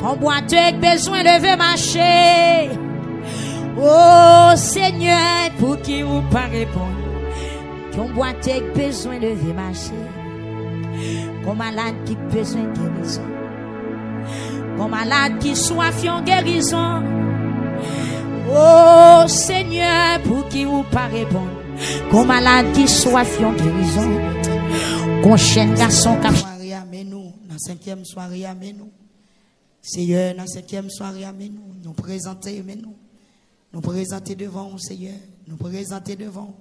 Qu'on boite avec besoin de marcher. Oh Seigneur, pour qui vous pas répondre. Qu'on boite avec besoin de marcher. Qu'on malade qui besoin de guérison. Qu'on malade qui soif en guérison. Oh Seigneur, pour qui vous pas répondre. Qu'on malade qui soif en guérison. Qu'on chaîne garçon qui soirée amène nous, dans 5e soirée amène nous. Seigneur, dans 5e soirée amène nous, nous présenter amène nous. Nous présenter devant Seigneur, nous présenter devant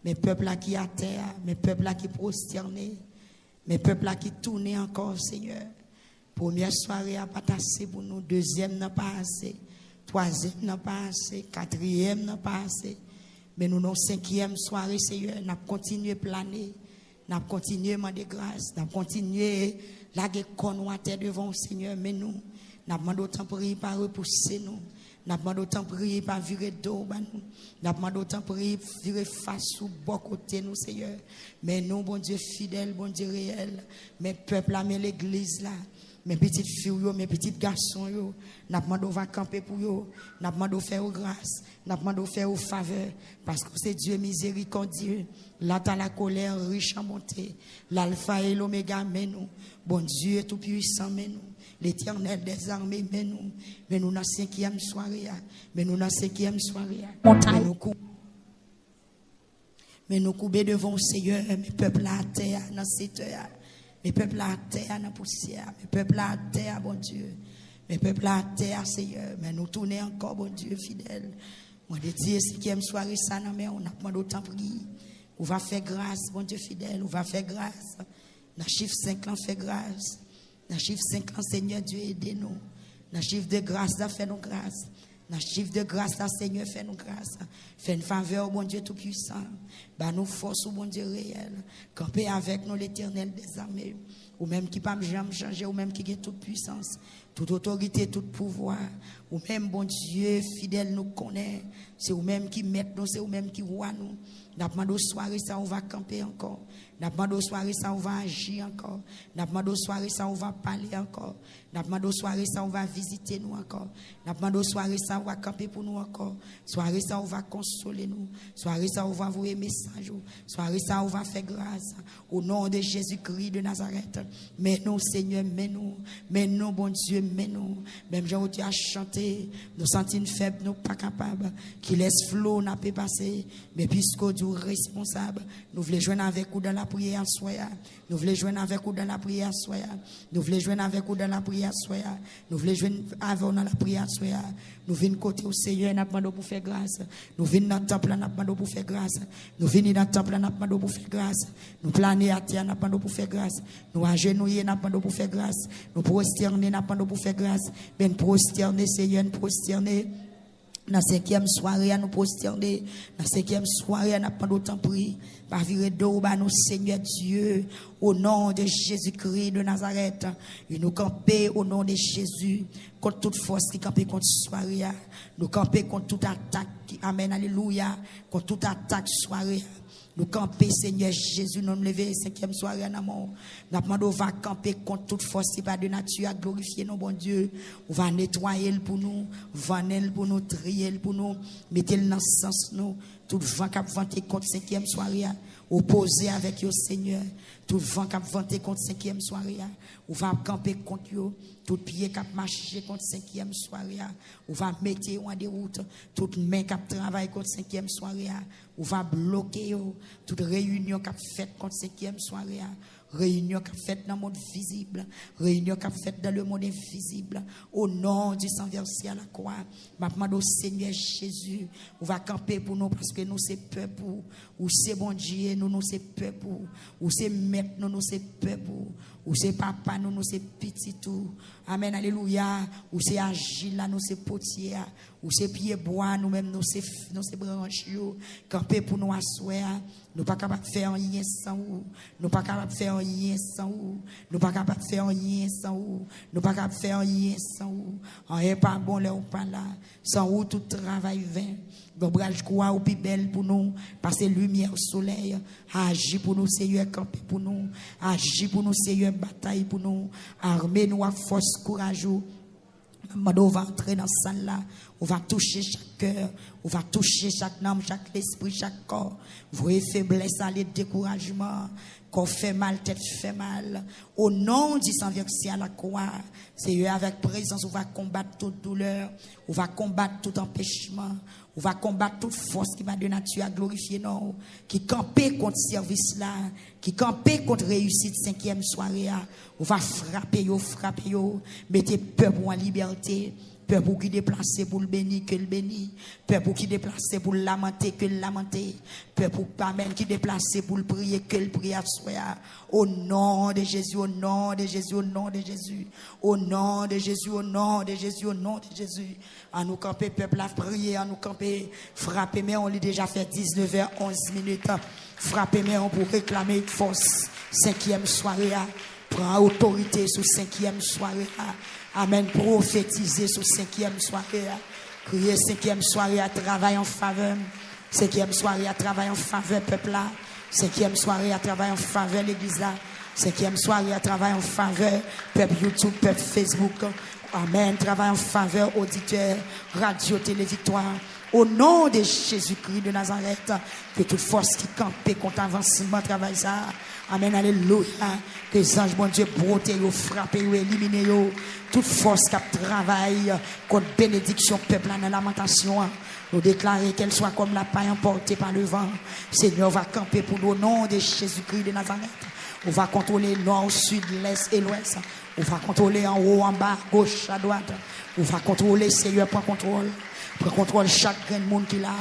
mes peuples là qui à terre, mes peuples là qui prosternés, mes peuples là qui tournent encore Seigneur. Première soirée a pas assez pour nous, deuxième n'a pas assez, troisième n'a pas assez, quatrième n'a pas assez. Mais nous, dans 5e soirée, Seigneur, nous continuons à planer, nous continuons à demander grâce, nous continuons à la terre devant Seigneur, mais nous demandons autant prier par repousser nous, nous demandons autant prier par virer dos, nous demandons autant prier virer face ou bon côté nous, Seigneur. Mais nous, bon Dieu fidèle, bon Dieu réel, mes peuples là, mais l'église là, mes petites filles, mes petits garçons, nous demandons va camper pour eux, nous demandons faire grâce, nous demandons faire faveur, parce que c'est Dieu miséricordieux. Là, t'as la colère riche en bonté, l'alpha et l'oméga, mais nous, bon Dieu tout puissant, mais nous, l'Éternel des armées, mais nous dans 5e soirée, mais nous dans 5e soirée, mais nous couper devant le Seigneur, mes peuples à terre, dans cette heure. Mes peuples à terre dans la poussière, mes peuples à terre, bon Dieu, mes peuples à terre, Seigneur, mais nous tournons encore, bon Dieu, fidèle. Moi, de dire, 5e soirée, ça, non, mais on a pas d'autant prier. On va faire grâce, bon Dieu, fidèle, on va faire grâce. Dans chiffre 5 ans, fait grâce. Dans chiffre 5 ans, Seigneur Dieu, aidez-nous. Dans chiffre de grâce, là, fait nous grâce. Dans chiffre de grâce, là, Seigneur, fait nous grâce. Fait une faveur au bon Dieu Tout-Puissant. Bah, nous force au bon Dieu réel. Camper avec nous l'Éternel des armées. Ou même qui pas jamais changer, ou même qui a toute puissance, toute autorité, tout pouvoir. Ou même, bon Dieu, fidèle, nous connaît. C'est ou même qui met nous, c'est ou même qui voit nous. N'a pas de soirée, ça, on va camper encore. N'a pas de soirée, ça, on va agir encore. N'a pas de soirée, ça, on va parler encore. N'a pas de soirée, ça, on va visiter nous encore. N'a pas de soirée, ça, on va camper pour nous encore. Soirée, ça, on va consoler nous. Soirée, ça, on va envoyer message. Soirée, ça, on va faire grâce. Au nom de Jésus-Christ de Nazareth. Mais nous, Seigneur, mais nous, bon Dieu, mais nous. Même Jean, tu as chanté, nous sentons faibles, nous pas capables. Qui laisse flot, n'a pas passé. Mais puisque Dieu est responsable, nous voulons joindre avec vous dans la prière soya. Nous voulons joindre avec vous dans la prière soya. Nous voulons joindre avec vous dans la prière soya. Nous voulons joindre avec vous dans la prière soya. Nous venons côté au Seigneur, nous demandons pour faire grâce. Nous venons dans le temple, nous demandons pour faire grâce. Nous venons dans le temple, nous demandons pour faire grâce. Nous planons à terre, nous demandons pour faire grâce. Nous agenouillons, nous demandons pour faire grâce. Nous prosterner, nous demandons pour faire grâce. Ben prosterner, Seigneur, nous prosterner. Dans 5e soirée, nous prosterner. Dans 5e soirée, nous pas d'autant prier. Par virer d'eau, nous, Seigneur Dieu, au nom de Jésus-Christ de Nazareth. Et nous camper au nom de Jésus, contre toute force qui campe contre soirée. Nous camper contre toute attaque. Amen, alléluia. Contre toute attaque soirée. Nous camper, Seigneur Jésus, nous lever 5e soirée en amont. Nous demandons, va camper contre toute force qui pas de nature à glorifier nos bon Dieu. On va nettoyer pour nous, vanner pour nous, trier pour nous, mettre dans le sens nous. Tout vent qui a vanté contre 5e soirée, opposé avec le Seigneur. Tout vent qui a vanté contre 5e soirée, on va camper contre eux. Tout pied qui a marché contre 5e soirée, on va mettre en déroute. Toute main qui a travaillé contre 5e soirée, on va bloquer eux. Toute réunion qui a faite contre 5e soirée, réunion qui a faite dans le monde visible, réunion qui a faite dans le monde invisible, au nom du sang versé à la croix. Je demande au Seigneur Jésus, on va camper pour nous parce que nous c'est peuple, ou c'est bon Dieu, nous c'est peuple, ou c'est maître, nous c'est peuple, ou c'est papa, nous c'est petit tout. Amen, alléluia. Ou c'est agile, là, nous c'est potier, ou c'est pied bois, nous-mêmes, nous c'est branches, camper pour nous asseoir. Nous pas capable de faire rien sans vous. Nous pas capable de faire rien sans vous. Nous pas capable de faire rien sans vous. Nous pas capable de faire rien sans vous. On est pas bon là ou pas là. Sans vous, tout travail vain. L'ombrage quoi ou plus belle pour nous. Passer lumière au soleil. Agis pour nous, Seigneur, camper pour nous. Agis pour nous, Seigneur, bataille pour nous. Armez nous à force courageux. on va entrer dans cette salle là, on va toucher chaque cœur, on va toucher chaque âme, chaque esprit, chaque corps. Voyez faiblesse, aller découragement, qu'on fait mal, tête fait mal. Au nom du sang versé à la croix, c'est avec présence, on va combattre toute douleur, on va combattre tout empêchement, on va combattre toute force qui va de nature à glorifier non, qui campait contre service là, qui campait contre réussite 5e soirée. On va frapper yo, mettez peuple en liberté. Peuple qui déplace pour le bénir, que le bénir. Peuple qui déplace pour le lamenter, que le lamenter. Peuple qui déplace pour le prier, que le prier à soi. Au nom de Jésus, au nom de Jésus, au nom de Jésus. Au nom de Jésus, au nom de Jésus, au nom de Jésus. À nous camper, peuple, à prier, à nous camper. Frapper, mais on l'a déjà fait 19h11. Frapper, mais on pour réclamer force. 5e soirée. Prends autorité sur 5e soirée. Amen. Prophétiser sur 5e soirée. Crier 5e soirée à travail en faveur. 5e soirée à travail en faveur, peuple là. 5e soirée à travail en faveur, l'église là. 5e soirée à travail en faveur, peuple YouTube, peuple Facebook. Amen. Travail en faveur, auditeur, radio, télé, victoire. Au nom de Jésus-Christ de Nazareth, que toute force qui campe contre avancement travaille ça. Amen, alléluia. Que les anges, bon Dieu, broter, frapper, éliminer, toute force qui travaille contre bénédiction, peuple, dans la lamentation. Nous déclarer qu'elle soit comme la paille emportée par le vent. Seigneur va camper pour nous au nom de Jésus-Christ de Nazareth. On va contrôler nord, sud, l'est et l'ouest. On va contrôler en haut, en bas, gauche, à droite. On va contrôler, Seigneur, prends contrôle. Prends contrôle chaque grand monde qui l'a.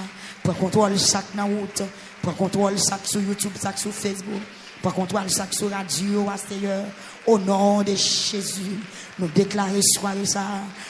Prends contrôle chaque dans route. Prends contrôle chaque sur YouTube, chaque sur Facebook. Prends contrôle chaque sur radio, Seigneur. Au nom de Jésus, nous déclarer soirée ça.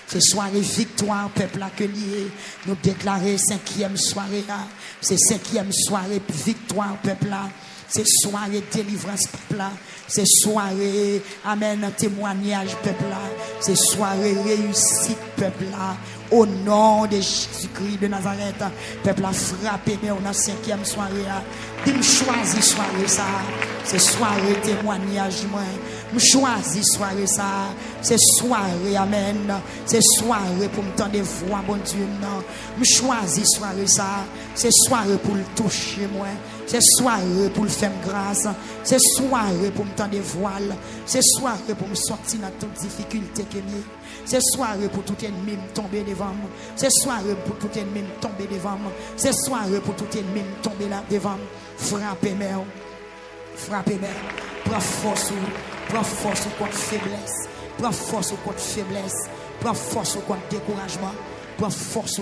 C'est soirée victoire, peuple accueilli. Nous déclarer 5e soirée là. C'est 5e soirée victoire, peuple là. C'est soirée délivrance, peuple là. C'est soirée, amen, témoignage, peuple là. C'est soirée réussite, peuple là. Au nom de Jésus-Christ de Nazareth, peuple a frappé, mais on a 5e soirée. Il me choisit soirée ça. C'est soirée témoignage, moi. Me choisis soirée ça. C'est soirée, amen. C'est soirée pour me tendre voix, bon Dieu, non. Me choisis soirée ça. C'est soirée pour le toucher, moi. C'est soirée pour le faire grâce. C'est soirée pour me tendre voile. C'est soirée pour me sortir dans toute difficulté que j'ai. C'est soirée pour tout ennemi me tomber devant moi. C'est soirée pour tout ennemi me tomber devant moi. C'est soirée pour tout ennemi me tomber là devant moi. Frappez-moi. Frappez-moi. Prends force contre faiblesse. Prends force contre faiblesse. Prends force contre découragement. Prends force.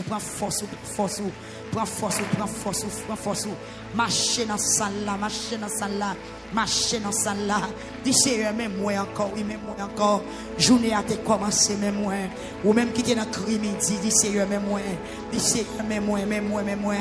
Marchez dans salle là, marchez dans salle là. Dis Seigneur, même moi encore, oui, même moi encore. Journée a été commencé, même moi. Ou même qui était dans le midi, dis Seigneur, même moi. Dis Seigneur, même moi.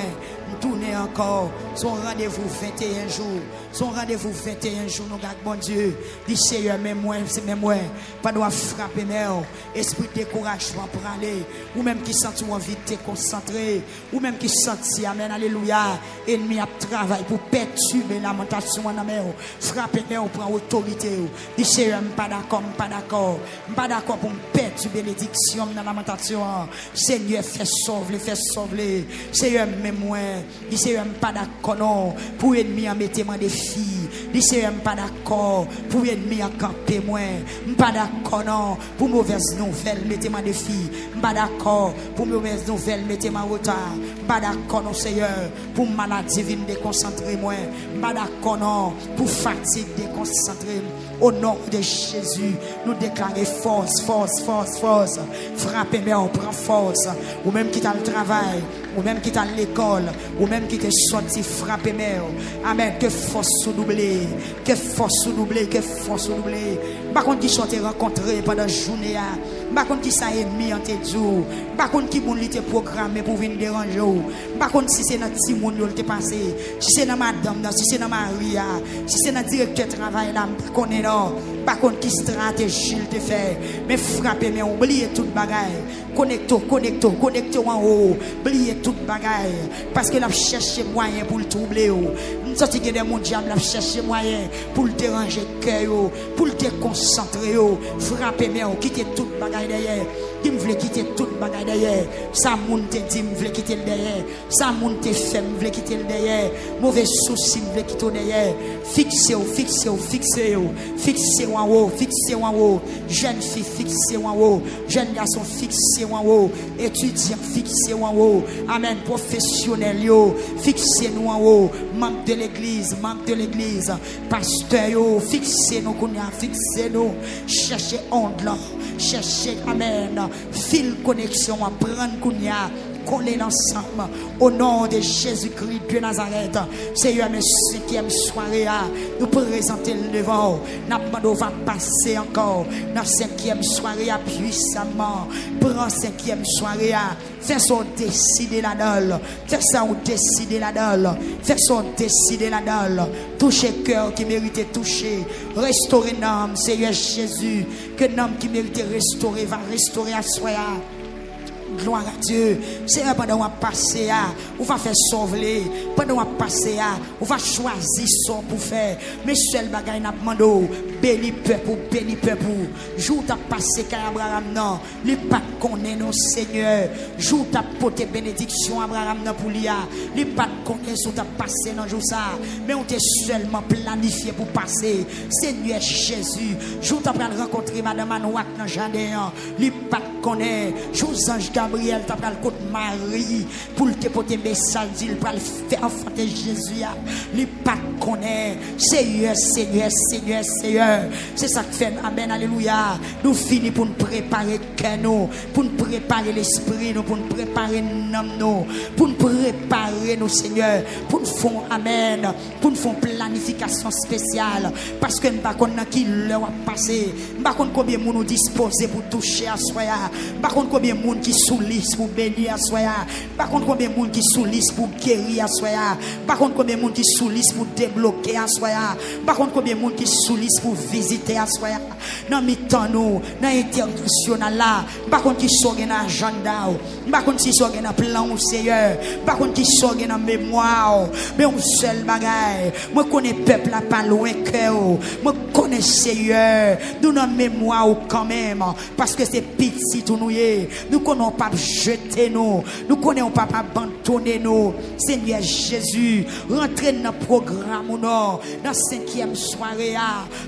Tournez encore. Son rendez-vous 21 jours. Son rendez-vous 21 jours, nous gardons, bon Dieu. Dis Seigneur, même moi, c'est même moi. Pas doit frapper, mais esprit de découragement pour aller. Ou même qui sent envie de te concentrer. Ou même qui sent, amen, alléluia. Ennemi a travail pour perturber la lamentation en amène. Frappez, mais on prend autorité. Dis Seigneur, pas d'accord pour me perturber bénédiction dans la lamentation. Seigneur, fais sauver. Seigneur, même moi. Dis Seigneur, pas d'accord non. Pour ennemi en mettez moi des filles. Dis Seigneur, pas d'accord. Pour ennemi en camper moi. Pas d'accord non. Pour mauvaise nouvelle, mettez moi des filles. Pas d'accord. Pour mauvaise nouvelle, mettez moi retard. Pas d'accord non Seigneur. Pour maladie vienne déconcentrer moi. Pas d'accord non. Pour fatigue déconcentrer. Au nom de Jésus, nous déclarons force. Frappez, mais on prend force. Ou même qui t'a le travail, ou même qui t'a l'école, ou même qui t'a sorti, frappez, mais amen. Que force doublée. Par contre, qui sont rencontrés pendant la journée. Par contre, qui sont ennemis en tes jours. Par contre, qui vont te programmer pour venir déranger. Par contre, si c'est notre petit monde qui est passé, si c'est dans madame, si c'est dans Maria, si c'est dans le directeur de travail, là, qu'on est là. Par contre, qui stratégie il te fait. Mais frappez, mais oubliez toute bagaille. Connectez en haut. Oubliez toute bagaille. Parce que la cherche moyen pour le troubler. Nous sommes des mon diable, la cherche moyen pour le déranger cœur, pour le déconcentrer. Frappez, mais quittez toute bagaille derrière. qui me veut quitter toute bagaille derrière. Ça moun te dit me veut quitter le derrière. Ça moun te fait me veut quitter le derrière. Mauvais souci me veut quitter le derrière. Fixez-vous, fixez-vous, fixez-vous. Fixez-vous en haut, fixez-vous en haut. Jeune fille, fixez-vous en haut. Jeune garçon, fixez-vous en haut. Étudiant, fixez-vous en haut. Amen. Professionnel, yo. Fixez-nous en haut. Membre de l'église, pasteur, yo. Fixez-nous, fixez-nous. Cherchez onde là. Cherchez, amen. Fil connexion, prendre kounya. Coller ensemble au nom de Jésus-Christ de Nazareth. Seigneur, mes 5e soirée, nous présenter le devant. Nous va passer encore dans 5e soirée puissamment. Prends 5e soirée, fais son décider la dalle. Fais ça ou décider la dalle. Fais son décider la dalle. Toucher cœur qui mérite toucher. Restaurer l'âme, Seigneur Jésus. Que l'âme qui mérite restaurer va restaurer à soi. Gloire à Dieu. C'est pendant qu'on passe, on va faire sauver. Pendant qu'on passe, on va choisir son pour faire. Mais seul bagay n'a demandé. Béni peuple. Jour t'as passé qu'Abraham non. Lui pas connaît nos Seigneur. Jour t'as porté bénédiction Abraham non pour lui. Lui pas connaît sous t'as passé dans jour ça. Mais on t'est seulement planifié pour passer. Seigneur Jésus. Jour t'as pas rencontré Madame Anouak dans jardin. Lui pas connaît. Jour ange Gabriel t'as pas le côté Marie pour te porter message dit pour le faire enfanter Jésus. Lui pas connaît. Seigneur. C'est ça que fait, amen, alléluia. Nous finissons pour nous préparer nous, pour nous préparer l'esprit, nous, pour nous préparer nous, pour nous préparer nos Seigneur, pour nous faire, amen, pour nous faire planification spéciale. Parce que nous ne savons pas qui leur a passé, nous ne savons pas combien de gens nous disposés pour toucher à soi, nous ne savons pas combien de gens qui sont lisses pour bénir à soi, nous ne savons pas combien de gens qui sont lisses pour guérir à soi, nous ne savons pas combien de gens qui sont lisses pour débloquer à soi, nous ne savons pas combien de gens qui sont lisses pour visiter à soi. Dans mi-temps nous, dans l'international là, par contre qui sont dans agenda, par contre qui sont dans plan au Seigneur, par contre qui sont dans mémoire, mais un seul bagage, moi connais peuple là pas loin que moi connais Seigneur, nous dans mémoire quand même, parce que c'est petit tout nous connaissons pas jeter nous connaissons pas abandonner nous. Seigneur Jésus, rentrez dans le programme dans 5e soirée.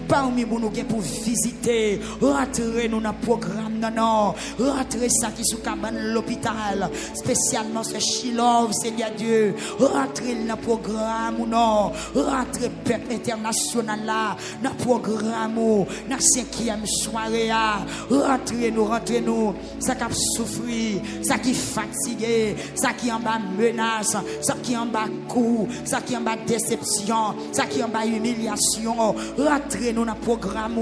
Parmi nous pour visiter, rentrer nous dans le programme, non, rentrer ça qui sous cabane l'hôpital, spécialement ce Chilov, Seigneur Dieu, rentrer dans le programme, non, rentrer peuple international là, dans le programme, dans 5e soirée, rentrer nous, ça qui souffrir, ça qui fatigué, ça qui en bas menace, ça qui en bas coup, ça qui en bas déception, ça qui en bas humiliation. Rentrez-nous dans le programme,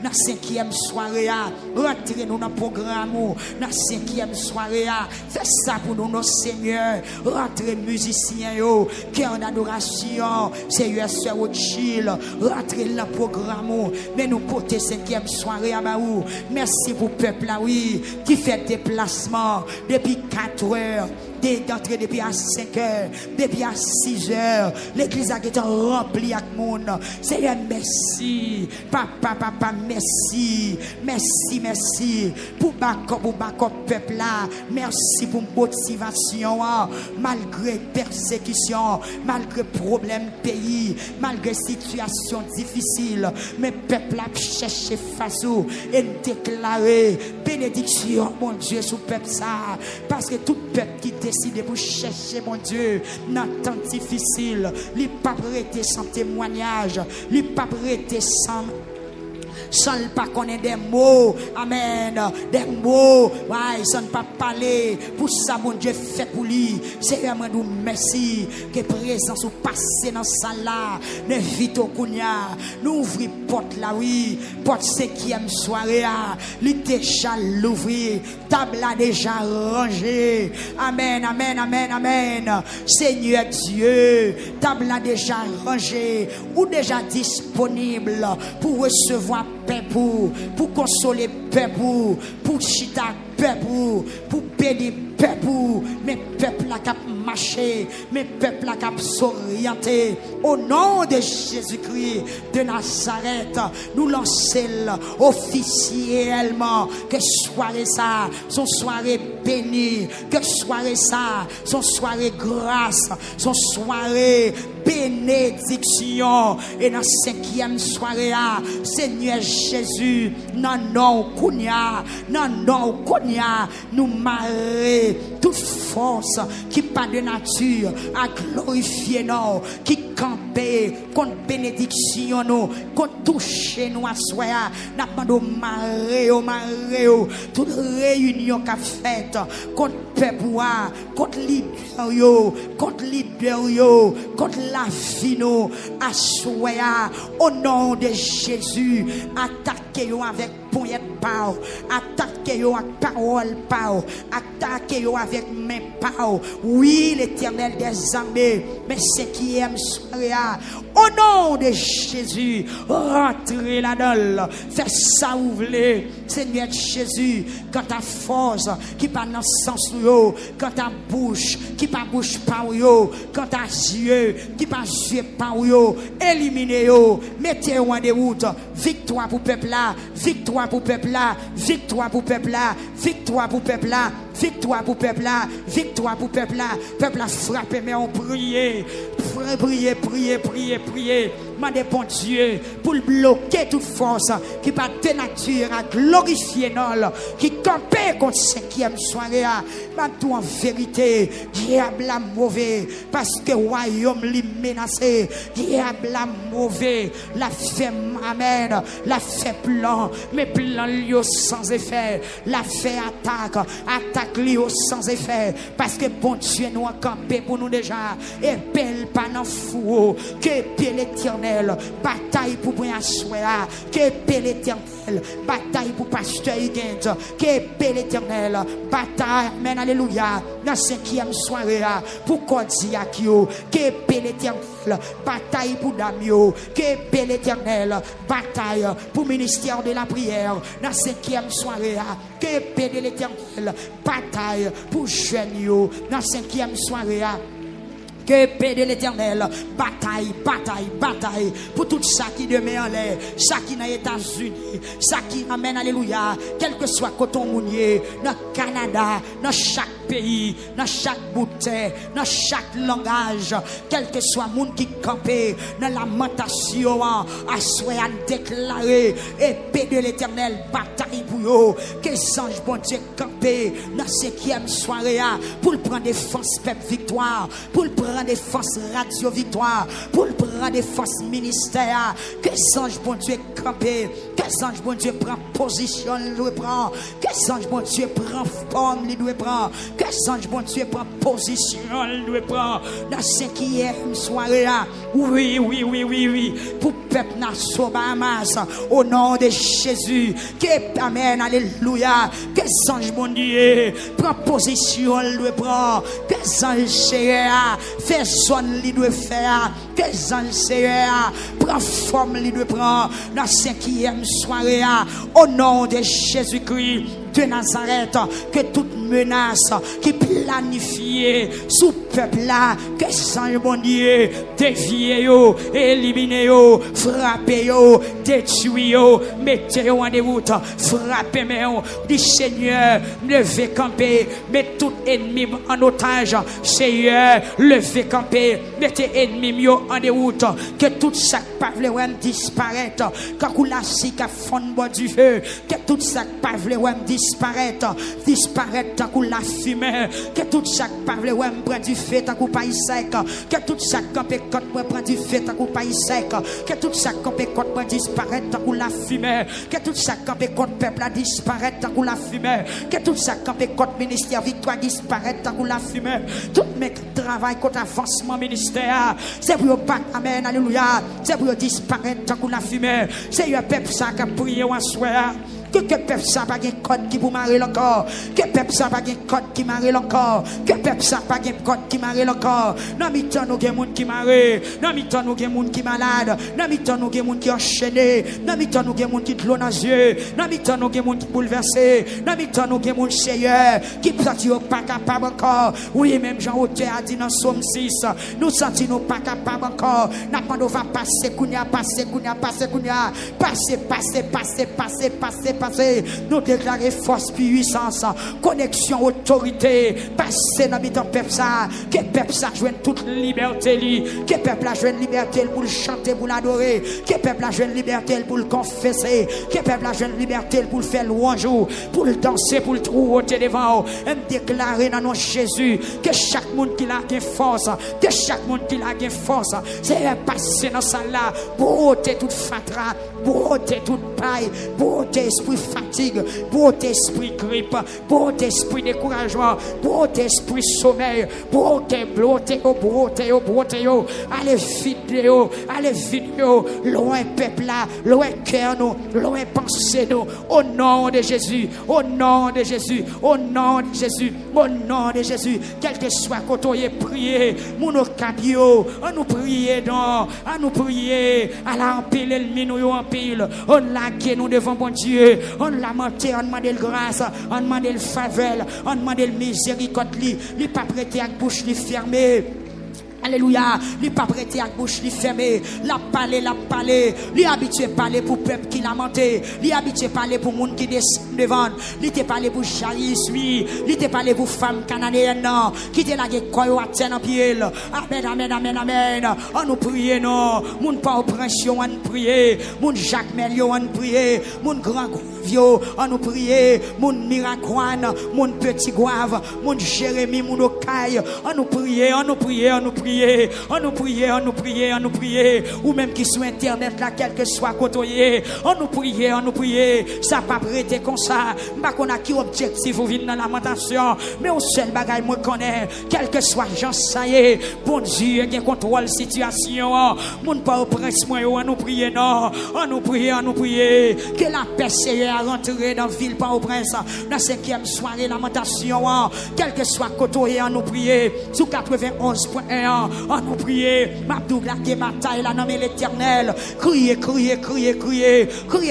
dans 5e soirée. Rentrez-nous dans le programme, dans 5e soirée. Faites ça pour nous, nos seigneurs. Rentrez musiciens, cœur d'adoration. Seigneur, Sœur Chill. Rentrez dans le programme. Mais nous portez 5e soirée à Baou. Merci pour le peuple là, oui, qui fait déplacement depuis 4 heures. D'entrer depuis à 5 heures, depuis à 6 heures, l'église a été remplie avec le monde. Seigneur, merci. Papa, merci. Merci. Pour backup peuple là. Merci pour motivation. Malgré persécution, malgré problème pays, malgré situation difficile, mais peuple a cherché face et déclarer bénédiction, mon Dieu, sur peuple ça. Parce que tout peuple qui décide pour chercher mon Dieu dans temps difficile, il pas prêter sans témoignage, il pas prêter sans pas connaître des mots, amen, des mots, ouais, sans pas parler, pour ça mon Dieu fait pour lui. Seigneur, moi nous merci que présence ou passer dans salle là, ne vite au kounya, nous ouvrir porte là, oui, porte 5e soirée, lui déjà l'ouvrir, table là déjà rangée, amen, Seigneur Dieu, table là déjà rangée, ou déjà disponible pour recevoir peuple, pour consoler peuple, pour chita peuple pour bénir peuple, mes peuples là qui marché, mes peuples là qui s'orienté. Au nom de Jésus-Christ de Nazareth, nous lançons officiellement que soirée ça, son soirée bénie, que soirée ça, son soirée grâce, son soirée bénédiction. Et dans 5e soirée, Seigneur Jésus, non, non, Kounia, non, non, Kounia, nous marrer toute force qui pas de nature à glorifier nous, qui camper contre bénédiction nous, contre toucher nous à soi, n'a pas de marrer, toute réunion qu'a faite contre peuple, contre leader, contre la vie nous, à soi, au nom de Jésus, attaquez-vous avec poignée de pau, attaquez-vous avec parole pau, attaquez-vous avec main pau. Oui, l'Éternel des armées, mais 5e soirée, au nom de Jésus, rentrez là-dedans, faites ça ouvrir, Seigneur Jésus, quand ta force qui pas dans le sens yo, quand ta bouche qui pas bouche par yo, quand ta yeux qui pas yeux par yo, éliminez yo, mettez en déroute, victoire pour peuple là, victoire pour peuple là, victoire pour peuple là, victoire pour peuple là, victoire pour peuple là, victoire pour peuple là, peuple là frappé, mais on prie, prier, mandez bon Dieu pour bloquer toute force qui pas de nature à glorifier nous, qui campait contre 5e soirée, tout en vérité, diable a mauvais, parce que royaume li menacé, diable a mauvais, la fait amène, la fait plan, mais plan li sans effet, la fait attaque li sans effet, parce que bon Dieu nous a campé pour nous déjà, et belle pas dans fou, que paix l'Éternel, bataille pour bien soir, que paix l'Éternel, bataille pour pasteur Higuette, que paix l'Éternel, bataille, amen, alléluia, dans 5e soirée, pour Kodiakio, que paix l'Éternel, bataille pour Damio, que paix l'Éternel, bataille pour ministère de la prière, dans 5e soirée, que paix de l'Éternel, bataille pour Jeune, dans 5e soirée, que paix de l'Éternel, bataille pour tout ça qui demeure en l'air, ça qui dans les États-Unis, ça qui amène, alléluia, quel que soit coton mounier, dans le Canada, dans chaque pays, dans chaque bouteille, dans chaque langage, quel que soit monde qui campé dans la lamentation, à soi déclaré, et paix de l'Éternel, bataille pour eux, que ange bon Dieu campé dans 5e soirée, pour prendre défense peuple victoire, pour prendre défense radio victoire, pour prendre défense ministère, que ange bon Dieu campé, que ange bon Dieu prend position, il doit prendre, que ange bon Dieu prend forme, il doit prendre, que ange bon Dieu prend position, il doit prendre, dans 5e soirée, oui, pour peuple nation Bahamas, au nom de Jésus, que amen, alléluia, que ange bon Dieu prend position, il doit prendre, que ange Seigneur fait sonne, il doit faire, que ange Seigneur prend forme, il doit prendre, dans 5e soirée, au nom de Jésus-Christ de Nazareth, que toute menace qui planifiée sous peuple là, que sans bon Dieu dévier éliminer frapper détruire mettez en déroute, frapper dit Seigneur, levez camper, mettez tout ennemi en otage, Seigneur, levez camper, mettez ennemi en déroute, que tout ça pas vouloir disparaître, quand la sique a fond du feu, que tout ça pas vouloir disparaître tant que la fumée, que tout ça pas vouloir prendre du feu tant que pas sec, que tout ça campé contre moi prend du feu tant que pas sec, que tout ça campé contre moi disparaître tant que la fumée, que tout ça campé contre peuple a disparaître tant que la fumée, que tout ça campé contre ministère victoire disparaître tant que la fumée, tout mes travail contre avancement ministère, c'est pour pas amen alléluia, c'est pour disparaître tant que la fumée, c'est un peuple ça qui a prié en soir, Que peuple ça pas un code qui pour marrer encore. Que peuple ça pas un code qui marrer encore. Que peuple ça pas un code qui marrer encore. Dans mi-temps nous gen monde qui marrer. Dans mi-temps nous gen monde qui malade. Dans mi-temps nous gen monde qui enchaîné. Dans mi-temps nous gen monde qui de l'eau dans les yeux. Dans mi-temps nous gen monde qui bouleversé. Dans mi-temps nous gen monde Seigneur qui senti pas capable encore. Oui, même Jean Auteur a dit dans Somme 6, nous senti nous pas capable encore. N'a pas on va passer passer. Nous déclarer force puissance, connexion autorité, passer dans le peuple ça, que peuple ça joue toute liberté li, que peuple a joue liberté pour le chanter, pour l'adorer, que peuple a joue liberté pour le confesser, que peuple a joue liberté pour le faire louange, pour le danser, pour le trouver devant, et me déclarer dans nom Jésus que chaque monde qui a une force, que chaque monde qui a une force, c'est passer dans ça là, beauté toute fatra, beauté toute paille, beauté esprit fatigue, beauté esprit grippe, beauté esprit découragement, beauté esprit sommeil, beauté, allez vite, loin peuple là, loin cœur nous, loin pensée nous, au nom de Jésus, au nom de Jésus, au nom de Jésus, au nom de Jésus, quel que soit côté prier, mon cabio, on nous prier non, on nous prier, à la empiler le minou en pile, on lague nous devant bon Dieu, on lamenté, on demande le grâce, on demande le faveur, on demande le miséricorde, li pas prêté à bouche li fermée. Alléluia, lui pas prêté à bouche, lui fermé, la parler, lui habitué parler pour peuple qui lamenté, lui habitué parler pour monde qui descend devant, lui te parler pour Jaïs, lui te parler pour femme cananéenne, qui te la quoi à terre en pied. Amen. On nous prie non, moun pas oppression, on prier, moun Jacques Melio, on prier, moun grand Grovio, on nous prier, moun Miracouane, moun petit Guave, moun Jérémie, moun Okaï, on nous prier. On nous prier, ou même qui sur internet là, quel que soit côtoyé, on nous prier, ça pas prêter comme ça, pas qu'on a qui objectif ou vient dans la lamentation, mais au seul bagaille moi connais, quel que soit j'en ça y est, bon Dieu qui contrôle situation, moun pas oppresse moi, on nous prier non, on nous prier, que la paix à rentrer dans ville pas au prince, dans 5e soirée lamentation, quel que soit côtoyé, on nous prier, sous 91.1. On nous prier, Mabdou la bataille là dans l'éternel. Crier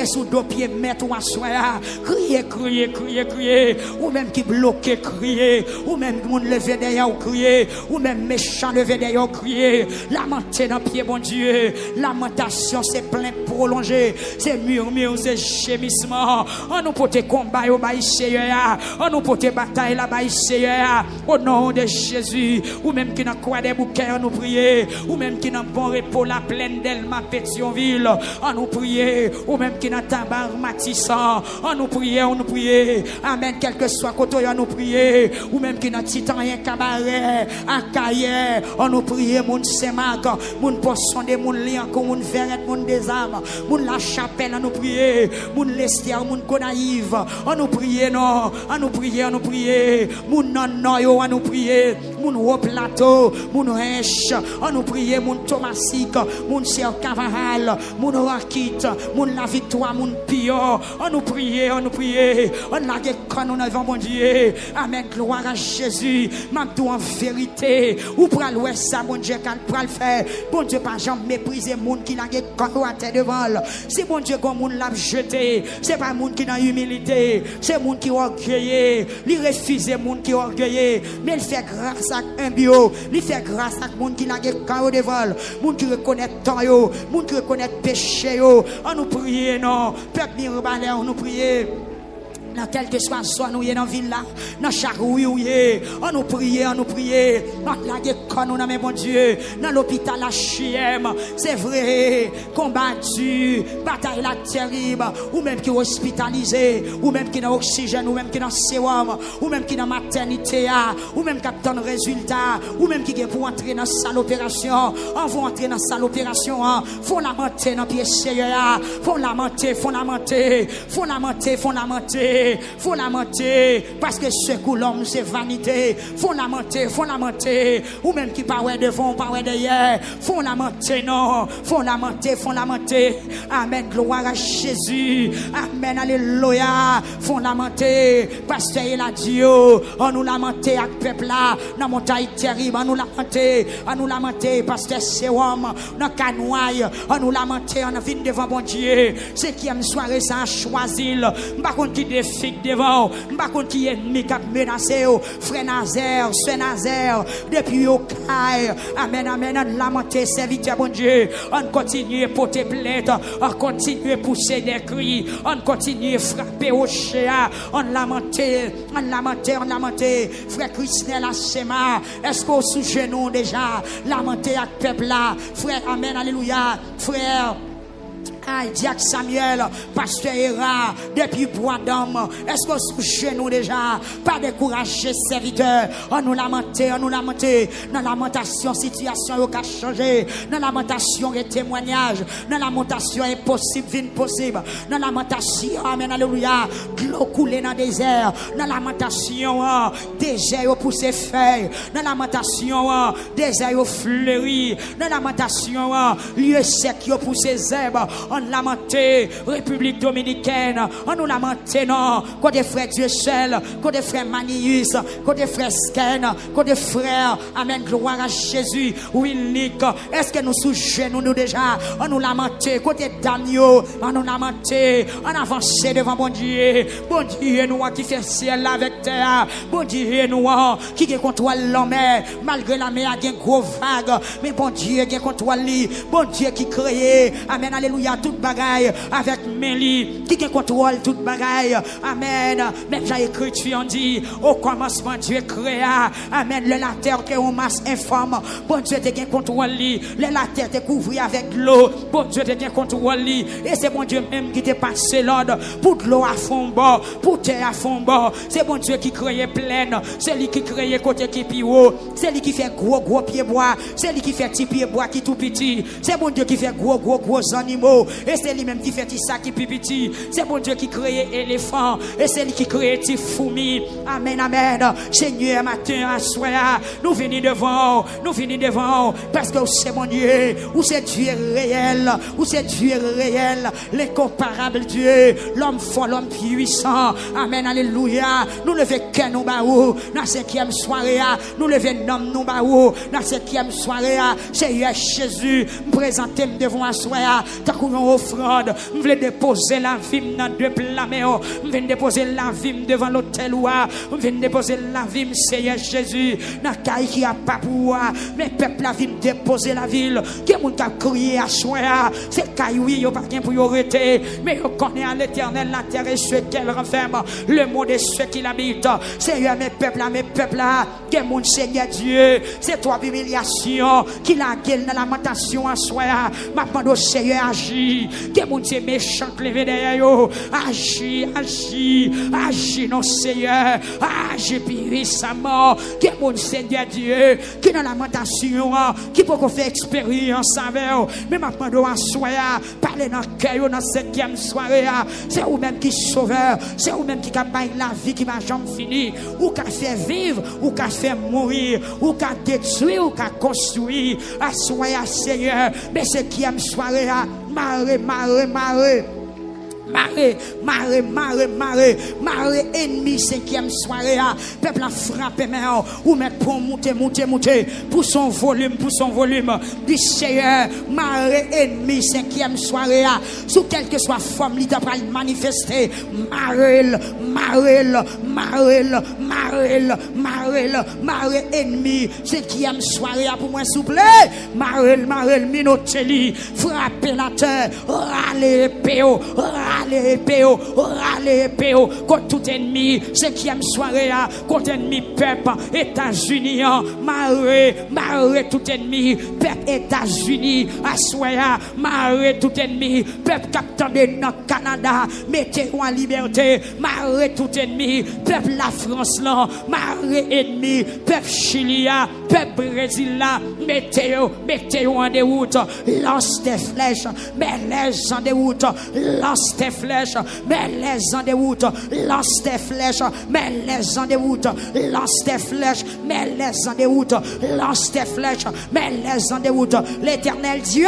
sous deux pieds, mettre ou asseoir. Crier. Ou même qui bloque, crier. Ou même qui lever derrière ou crier. Ou même méchant lever derrière ou crier. Lamenter dans pied, bon Dieu. Lamentation, c'est plein prolongé. C'est murmure, c'est gémissement. On nous porte combat au bail Seigneur. On nous porte bataille là bail Seigneur. Au nom de Jésus. Ou même qui n'a quoi des bouquets. On nous prier, ou même qui n'a bon repos la plaine d'Elma Pétionville, on nous prier, ou même qui n'a tabac Matissan, on nous prier, amen, quel que soit côté, on nous prier, ou même qui n'a titan rien cabaret, à Cahiers, on nous prier, moun Saint-Marc, moun Poisson de moun Lian, moun Verret, moun des âmes, moun la chapelle, on nous prier, moun Lestière, moun Gonaïve, on nous prier, non, on nous prier, moun Noyo, on nous prier, moun Haut Plateau, moun on nous prier, mon Thomasique, mon Sir Cavaral, mon Rakit, mon La Victoire, mon Pio, on nous prier, on l'a quand nous avons bon Dieu, amen, gloire à Jésus, m'abdou en vérité, ou pour l'ouest, ça, bon Dieu, quand pour le faire, bon Dieu, pas jamais mépriser, mon qui l'a quand nous à terre devant, c'est bon Dieu, comme mon l'a jeté, c'est pas mon qui n'a humilité, c'est mon qui orgueillé, lui refuser, mon qui orgueillé, mais il fait grâce à un bio, il fait grâce à moun qui n'a pas de vol, moun qui reconnaît tant yo, moun qui reconnaît péché yo, on nous prie non, peuple mirbalais, on nous prie. Dans quel que soit soit nous dans ville là, dans chaque rue on nous prie, dans la guerre nous dans bon Dieu, dans l'hôpital HM, c'est vrai, combattu, bataille là terrible, ou même qui hospitalisé, ou même qui dans oxygène, ou même qui dans sérum, ou même qui dans maternité, ou même qui donne résultat, ou même qui est pour entrer dans salle opération, on va entrer dans salle opération, faut lamenter dans pied Seigneur, faut lamenter. parce que ce que l'homme c'est vanité. Faut lamenter, ou même qui parle devant, parle derrière. Faut lamenter, non, faut lamenter. Amen, gloire à Jésus. Amen, alléluia. Faut lamenter, pasteur il a dit, on nous lamenter avec peuple là, dans montagne terrible, on nous lamenter, pasteur Sérum, dans Canouaille, on nous lamenter, on vient devant bon Dieu. C'est qui aime soirée ça choisir. M'pas contre qui défie devant, m'pas contre qui ennemi qui menacé, frère Nazaire, sœur Nazaire, depuis au caille. Amen, on lamenter serviteur bon Dieu. On continue porter plainte, on continue pousser des cris, on continue frapper au chien, on lamenter. Frère Christelle Assema, est-ce qu'on sous genou déjà lamenter avec peuple là, frère, amen, alléluia, frère. Jacques Samuel, pasteur Héra, depuis bois d'homme, est-ce que sous genou déjà, pas décourager serviteurs, on nous lamentait, dans lamentation, situation qui a changé, dans lamentation et témoignage, dans lamentation impossible, vie possible, dans lamentation, amen, alléluia, de l'eau coulée dans le désert, dans lamentation, désert poussé feuilles, dans lamentation, désert fleuri, dans lamentation, lieu sec qui poussé zèbre, on lamenté, République Dominicaine, on nous lamenté, non, côté frère Dieu seul, côté frère Manius, côté frère Sken, côté frère, amen, gloire à Jésus, Willik, est-ce que nous sous genoux nous déjà, on nous lamenté, côté Daniel, on nous lamenté, on avancé devant bon Dieu nous qui fait ciel avec terre, bon Dieu nous qui contrôle la mer, malgré la mer a un gros vague, mais bon Dieu qui contrôle lui, bon Dieu qui crée, amen, alléluia, toute bagaille avec Mélie qui contrôle toute bagaille, amen. Même j'ai écrit, tu en dis, au commencement Dieu créa, amen, la terre qui est en masse informe, bon Dieu te gain contrôle lui, la terre te couvrir avec l'eau, bon Dieu te gain contrôle lui, et c'est bon Dieu même qui te passe l'ordre pour de l'eau à fond bord, pour terre à fond bord, c'est bon Dieu qui crée pleine, c'est lui qui crée côté qui plus haut, c'est lui qui fait gros pieds bois, c'est lui qui fait petit pied bois qui tout petit, c'est bon Dieu qui fait gros animaux, et c'est lui-même qui fait ça qui plus petit, c'est bon Dieu qui crée éléphant, et c'est lui qui crée petit fourmi, amen, Seigneur, matin à soir, nous venons devant, parce que c'est mon Dieu, ou c'est Dieu réel, l'incomparable Dieu, l'homme fort, l'homme puissant, amen, alléluia, nous levons qu'un nous baou, dans la 5e soirée, nous levons nom nous baou, dans la 5e soirée, Seigneur Jésus, me présenter devant à soir, tant qu'on offrande, je veux déposer la vie dans deux plaméos, je veux déposer la vie devant l'hôtel ou je veux déposer la vie, Seigneur Jésus, dans la caille qui a pas pour mais peuple la vie déposer la ville, qui est mon qui a crié à soir, c'est caille oui, il n'y a pas rien pour y arrêter, mais on connaît à l'éternel la terre et ceux qu'elle renferme, le monde et ceux qui l'habitent, Seigneur, mes peuples là, qui est mon Seigneur Dieu, c'est toi humiliation, qui la gueule dans la lamentation à soir, ma demande au Seigneur agit, qui est mon Dieu méchant, levé derrière eux, agis, non Seigneur, agis puissamment, qui est mon Seigneur Dieu, qui est dans la lamentation, qui peut qu'on fait expérience avec eux, mais ma demande à soir, parler dans le cœur, dans cette 5e soirée, c'est vous-même qui sauveur, c'est vous-même qui gagne la vie qui va jamais finir, ou qui fait vivre, ou qui fait mourir, ou qui détruire, ou qui construire, à soir, Seigneur, mais c'est qui aime soirée, marée ennemi 5e soirée, peuple a frappé ou mettre pour monter pour son volume du Seigneur, marée ennemi 5e soirée, sous quelle que soit forme il t'a pas manifester, marée ennemi 5e soirée pour moi s'il vous plaît, marée minoteli, frapper la terre, râler épée, contre tout ennemi, 5e soirée, contre ennemi peuple, États-Unis, marre tout ennemi, peuple États-Unis, assoya, marre tout ennemi, peuple captain de notre Canada, mettez-vous en liberté, marre tout ennemi, peuple la France là, marre ennemi, peuple Chili, peuple Brésil là, mettez-vous en déroute, lance des flèches, mais les en déroute, lance des flèches, mets-les en déroute, lance tes flèches, mets-les en déroute, lance tes flèches, mets-les en déroute, lance tes flèches, mets-les en déroute. L'Éternel Dieu,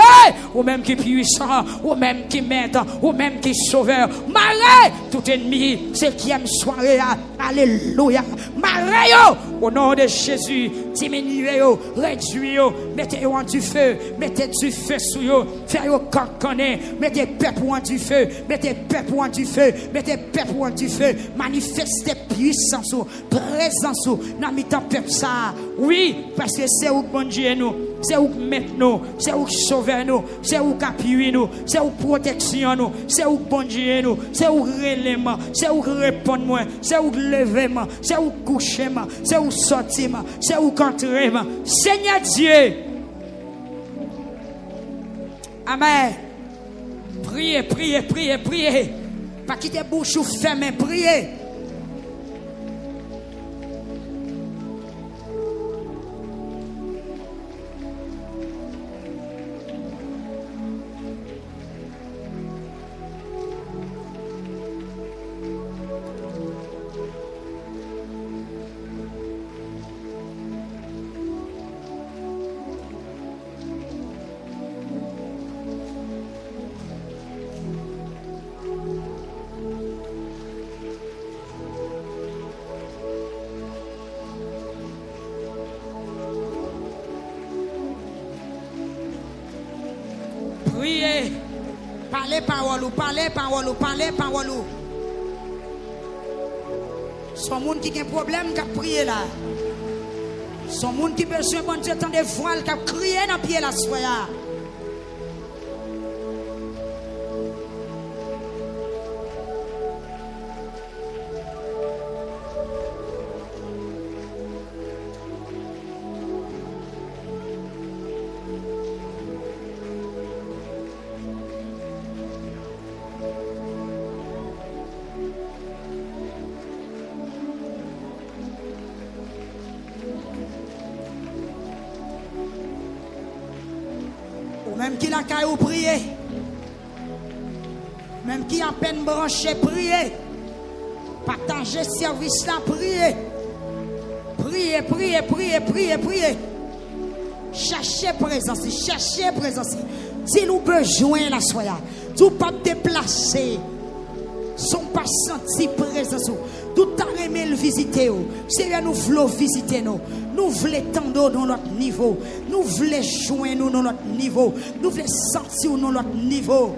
ou même qui est puissant, ou même qui m'aide, ou même qui est sauveur, marre tout ennemi, c'est qui aime soirée, alléluia, marre au nom de Jésus, diminuez-yo, réduisez-yo, mettez-yo en du feu, mettez du feu sous yo, faites-yo canconner, mettez peuple en du feu, mettez peuple en du feu, mettez peuple en du feu, manifestez puissance, présence, dans mi-temps peuple ça, oui, parce que c'est où bon Dieu nous, c'est où mettre nous, c'est où sauver nous, c'est où appuyer nous, c'est où protection nous, c'est où bon Dieu nous, c'est où relèvement, c'est où répondre moi, c'est où lever moi, c'est où coucher moi, c'est où sortir moi, c'est où contrer moi. Seigneur Dieu. Amen. Priez, priez, priez, priez. Pas quitter bouche ou fermer, priez. Priez. Parlez parole ou parlez parole ou parlez parole ou. Son monde qui a un problème qui a prié là. Son monde qui a besoin de Dieu tant de voiles qui a crié dans pied la soya. Même qui la caillou prier, même qui a peine branché prier, partager service là prier, prier, prier, prier, prier, prier, chercher présence, chercher présence. Si nous besoin la soya, tout pas déplacer, sont pas senti présence. Tout a aimé le visiter. Seigneur, nous voulons visiter nous. Nous voulons tendre dans notre niveau. Nous voulons joindre nous dans notre niveau. Nous voulons sentir dans notre niveau.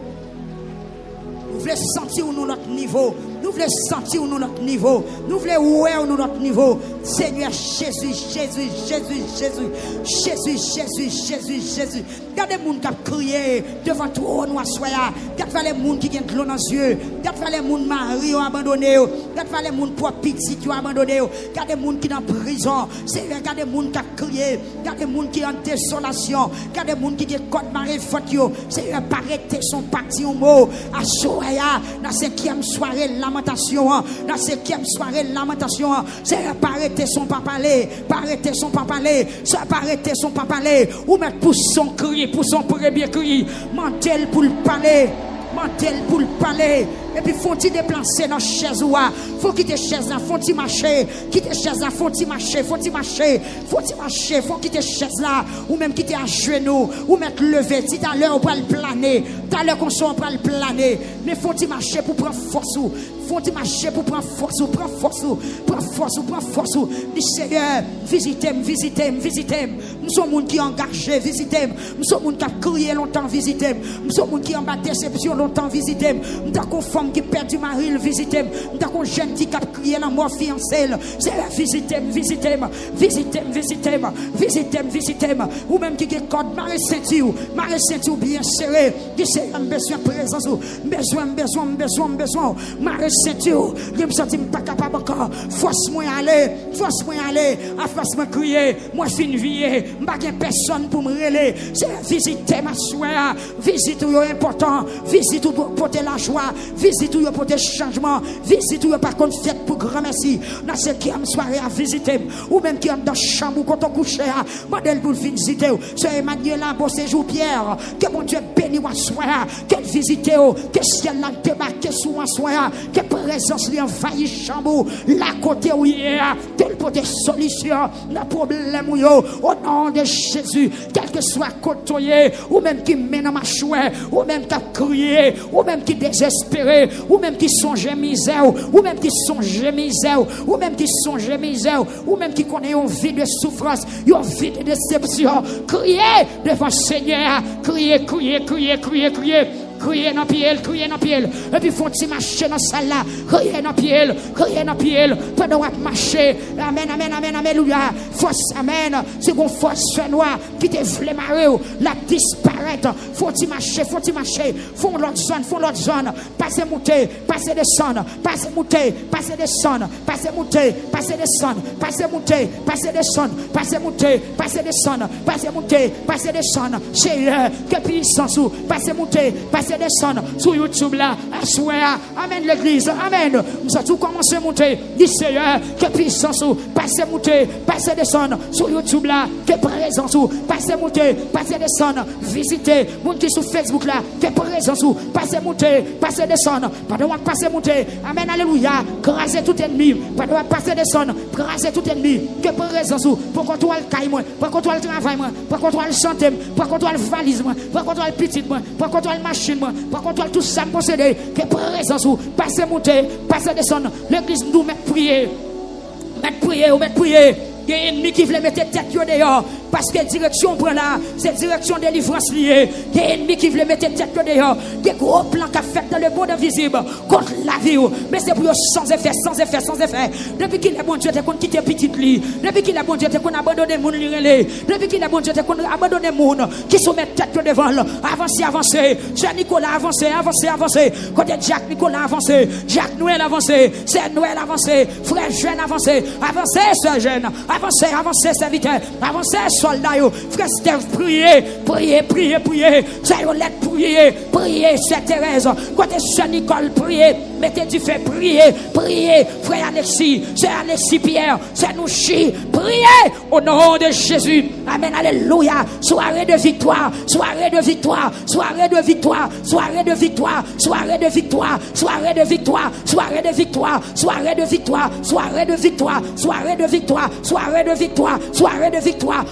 Nous voulons sentir dans notre niveau. Nous voulons sentir dans notre niveau. Nous voulons voir dans notre niveau. Seigneur Jésus, Jésus, Jésus, Jésus, Jésus, Jésus, Jésus, Jésus. Regardez les gens qui crient devant toi, nous soya. Regardez les gens qui ont de l'eau dans les yeux. Regardez les gens qui mari ont abandonné. Regardez les gens qui ont petit qui ont abandonné. Regardez les gens qui sont en prison. Regardez les gens qui ont crié. Regardez les gens qui sont en désolation. Regardez les gens qui ont code marée faute. Seigneur, arrêtez son parti au mot. À soya, dans la 5e soirée, lamentation. Dans la 5e soirée, lamentation. Seigneur, arrêtez son papalé. Arrêtez son papalé. Arrêtez son papalé. Ou mettre pour son cri. Pour son premier cri, mantel pour le palais, mantel pour le palais. Et puis faut-il déplacer dans la chaise ou faut quitter chaise là, faut-il marcher, quitter chaise là, faut-il marcher, faut-il marcher, faut-il marcher, faut quitter chaise là, ou même quitter à genoux, ou mettre levé. Si à l'heure on peut le planer, à l'heure qu'on soit on peut le planer, mais faut-il marcher pour prendre force ou, faut-il marcher pour prendre force ou, prendre force ou, prendre force ou, prendre force ou. Dis Seigneur, visitez-moi, visitez-moi, visitez-moi. Nous sommes gens qui engagés, visitez-moi. Nous sommes gens qui ont crié longtemps, visitez-moi. Nous sommes gens qui ont battu déception longtemps, visitez-moi. Nous sommes femme qui perd du mari, visitez-moi. Nous sommes jeune qui a crié la mort fiancée. Seigneur, visitez-moi, visitez-moi, visitez-moi, visitez-moi, visitez-moi, visitez-moi. Ou même qui a code, marée ceinture bien serré. Dis Seigneur, besoin de présence, besoin, marée ceinture. Je me sens pas capable encore. encore. Force-moi aller, force-moi aller. À force-moi crier, moi fin vie. M'a personne pour me relayer. C'est visiter ma soeur. Visite où est important. Visite où porter la joie. Visite où porter changement. Visite où par contre fête pour grand merci. Dans ce qui aime soirée à visiter. Ou même qui est dans la chambre quand on couche. Modèle pour visiter. C'est Emmanuel beau séjour Pierre. Que mon Dieu béni ou soir. Que visiter. Que ciel l'a débarqué sous un soir. Que présence lui envahit chambre. La côté où il est. Quelle pour des solutions. Le problème où au nom de Jésus. Quel que soit côtoyé. Ou même qui mène dans ma chouette. Ou même qui a crié. Ou même qui désespéré. Ou même qui songe misère. Ou même qui songe misère. Ou même qui songe misère. Ou même qui connaît une vie de souffrance. Une vie de déception. Criez devant le Seigneur. Criez, criez, criez, criez, criez. Criez dans pied, criez dans pied. Et puis faut-il marcher dans salle là. Criez dans pied, pendant qu'on marcher. Amen, amen, amen, alléluia. Force, amen. C'est une force noire qui te voulait marrer, la disparaître. Faut-il marcher. Font l'autre zone. Passez monter, passez descendre, passez monter, passez descendre, passez monter, passez descendre, passez monter, passez descendre, passez monter, passez descendre, passez monter, passez descendre. Seigneur, que puissance ou passez monter, passez descendre sur YouTube là, à soir. Amen l'église, amen. Nous avons tout commencé à monter. Dis Seigneur, que puissance ou passez monter, passez descendre sur YouTube là, que présence ou passez monter, passez descendre, visitez. Mon qui sur Facebook là, que présence ou passez monter, passez descendre. Pas de passer monter. Amen, alléluia. Craser tout ennemi. Pas de passer descendre, craser tout ennemi. Que présence ou pour contrôler le caille moi, pour contrôler le travail moi, pour contrôler le santé, pour contrôler le valise moi, pour contrôler le petit moi, pour contrôler la machine. Par contre, tout ça me posséder, que présence ou passer monter, passer descendre, l'église nous met prier. Mettre prier. Il y a un ennemi qui veut mettre tête dehors. Parce que direction prend là, c'est direction de délivrance liée. Il y a un ennemi qui veut mettre tête dehors. Il y a un gros plan qui a fait dans le monde invisible contre la vie. Mais c'est pour eux sans effet. Depuis qu'il est bon Dieu, t'es qu'on quitte petit lit. Depuis qu'il est bon Dieu, t'es qu'on abandonne le monde. Depuis qu'il est bon Dieu, t'es qu'on abandonne le monde. Qui se met tête devant. Avancez. Jean Nicolas avancez. Côté Jacques Nicolas avancez. Jacques Noël avancez. C'est Noël avancez. Frère Jeune avancez. Avancez, soeur Jeune. Avancez, serviteur. Avancez, soldat. Frère Steph, priez. Soyez lettre, priez, soeur Thérèse. Côté soeur Nicole, priez. Mettez du feu, priez. Frère Alexis, soeur Alexis Pierre, soeur Nouchi, priez au nom de Jésus. Amen, alléluia. Soirée de victoire.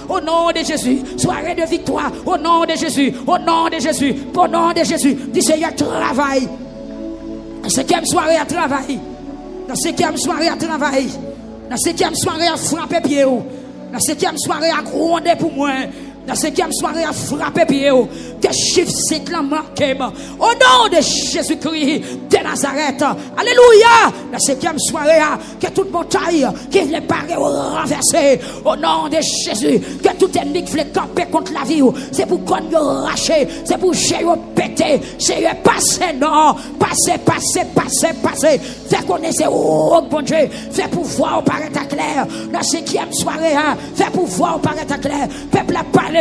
Au nom de Jésus. Soirée de victoire. Au nom de Jésus. Au nom de Jésus. Dis Seigneur, travail. Dans 5e soirée à travail. Dans 5e soirée à travail. Dans 5e soirée à frapper pied. Dans 5e soirée à gronder pour moi. Dans 5e soirée à frapper pied. Que chiffre c'est la marque. Au nom de Jésus-Christ de Nazareth. Alléluia. Dans 5e soirée que toute montagne qui voulait parer ou renverser. Au nom de Jésus. Que tout ennemi qui voulait camper contre la vie. C'est pour qu'on y racher. C'est pour j'ai péter. C'est passer. Non. Passer. Fait connaître oh bon Dieu. Fait pouvoir paraître clair. Dans 5e soirée. Fait pouvoir paraître clair. Peuple a parlé.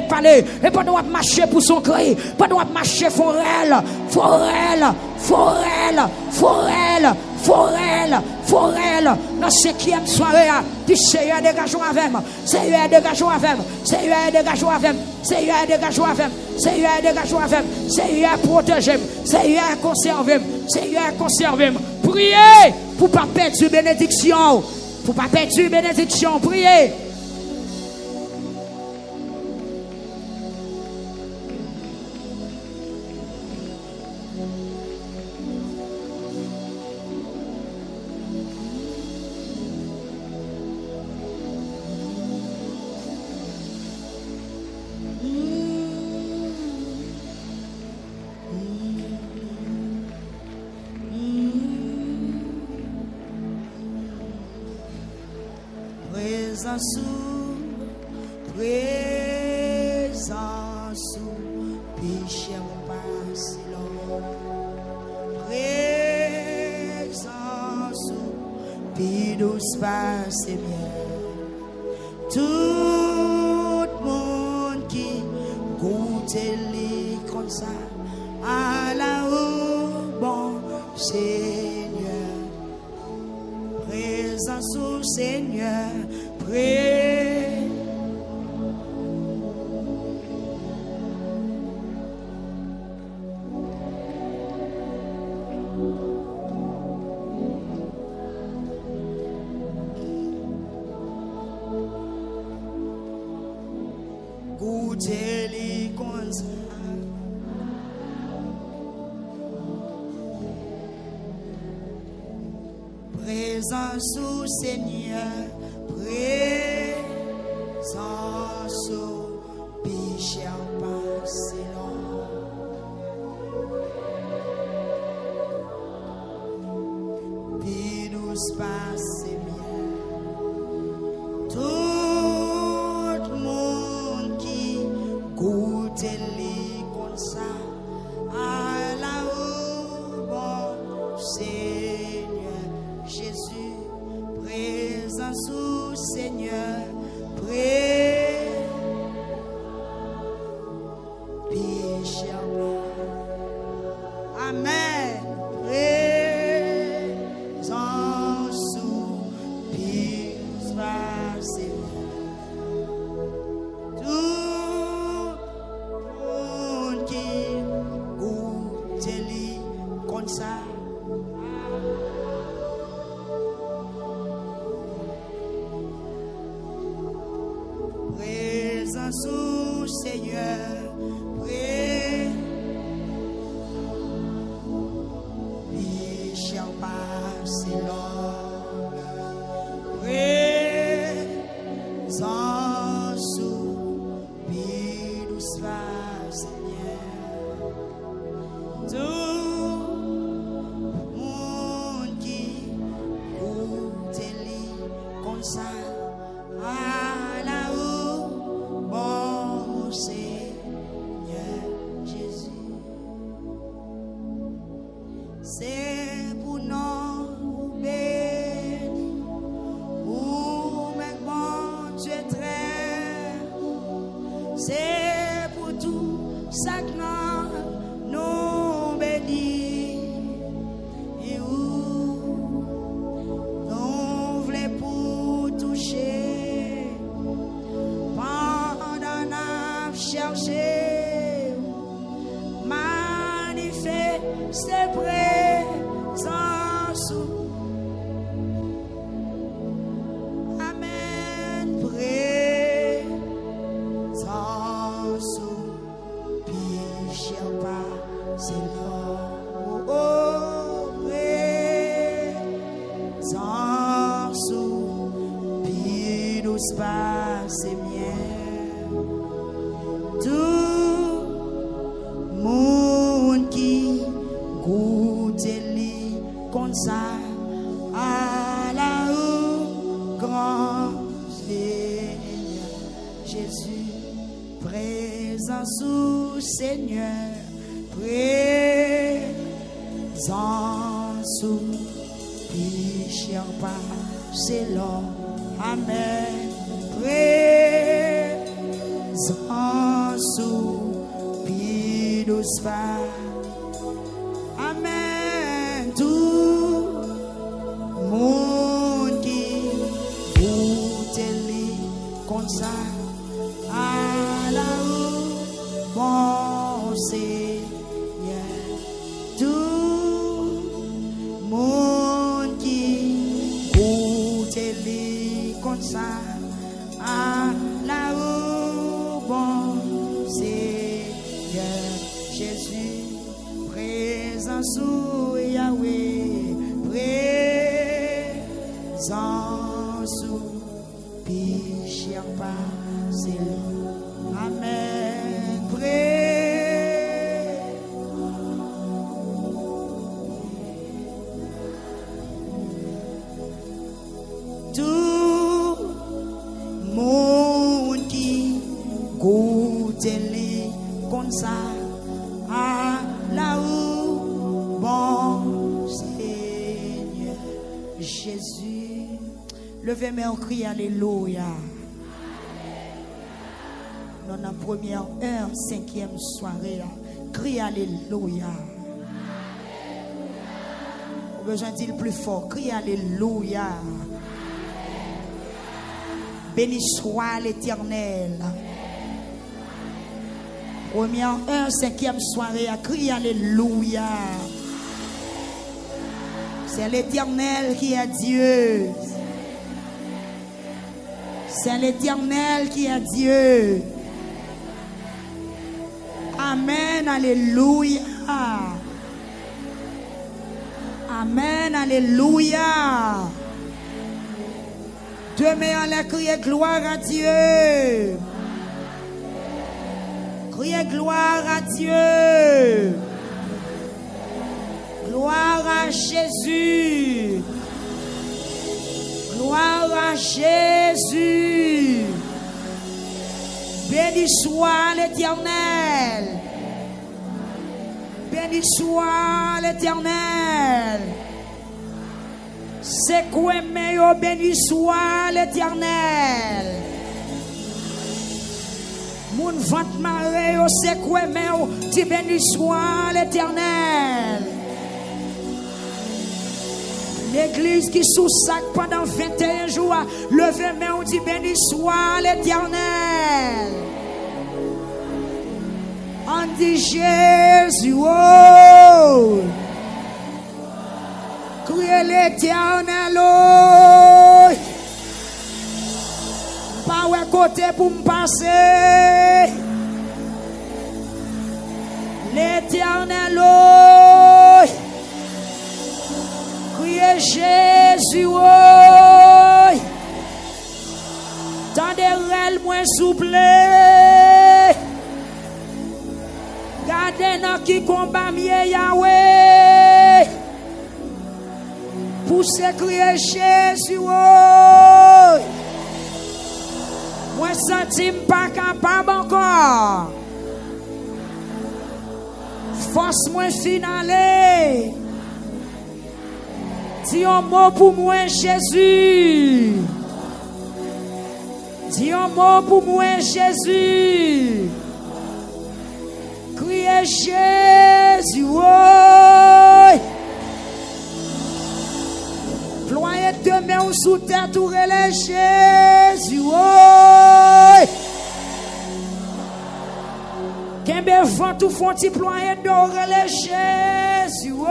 Et pendant qu'on marche pour son cri. Pendant qu'on marche forêt. Dans 5e soirée, du Seigneur dégageons avec moi. Seigneur dégageons protégez. Seigneur conservez. Priez pour ne pas perdre bénédiction. Priez. Présence, péché mon passé, puis douce passe bien. Tout le monde qui goûte les comme ça, à la haut, bon Seigneur, présence au Seigneur, goûtez les comme ça. Présence au Seigneur, présence au péché en passé long. Puis douce passe bien. Tout le monde qui goûte les comme ça, à la haut, bon Seigneur Jésus, présence au Seigneur, péché. Amen. Présence au péché. Tout le monde qui goûte les comme ça. Présence au Seigneur, péché en passé long. Présence au péché douce passe bien. Tout le monde qui goûte les comme ça, à la haut, bon Seigneur Jésus. C'est pour nous bénir, ou même bon Dieu très. C'est pour tout ça que nous bénir. Et où nous voulons pour toucher, pendant nous chercher, manifeste présence. Amen. Présence, péché pas, Seigneur. Oh, présence, puis douce passe bien. Tout monde qui goûte les comme ça, à la haut, grand Seigneur Jésus, présence au Seigneur, présence au péché en passé long. Amen. Présence au péché douce passe. Amen. Tout monde qui goûte les comme ça, à la haut, bon Seigneur. Tout monde qui goûte les comme ça, à la haut, bon Seigneur Jésus. Présence au Yahweh, présence au péché en passé. Amen. Tout monde qui goûte les comme ça, à la haut, bon Seigneur Jésus. Levez mes cri alléluia. Dans la première heure, 5e soirée, crie alléluia. On a besoin de dire plus fort, crie alléluia. Béni soit l'Éternel. Première heure, 5e soirée, crie alléluia. C'est l'Éternel qui est Dieu. C'est l'Éternel qui est Dieu. Amen, alléluia. Amen, alléluia. Demain, on a crié gloire à Dieu. Criez gloire à Dieu. Gloire à Jésus. Gloire à Jésus. Béni soit l'Éternel. Béni soit l'Éternel. C'est quoi meilleur, béni soit l'Éternel. Mon ventre maré, c'est quoi meilleur, dis béni soit l'Éternel. L'église qui sous sac pendant 21 jours, levez main, on dit béni soit l'Éternel. On dit Jésus, oh. Criez l'Éternel, oh. Pas ouais côté pour me passer. L'Éternel, oh. Criez Jésus, oh. Tendez-le moins souple. Gardez dans qui combat mieux Yahweh. Poussez crier Jésus, oh. Moi senti pas capable encore. Force moi finale. Dis un mot pour moi Jésus. Dis un mot pour moi Jésus. Criez Jésus, oh. Ployez deux mains sous terre, tout relais Jésus, oh. Kembe vent tout font ti ployer deux relais Jésus, oh.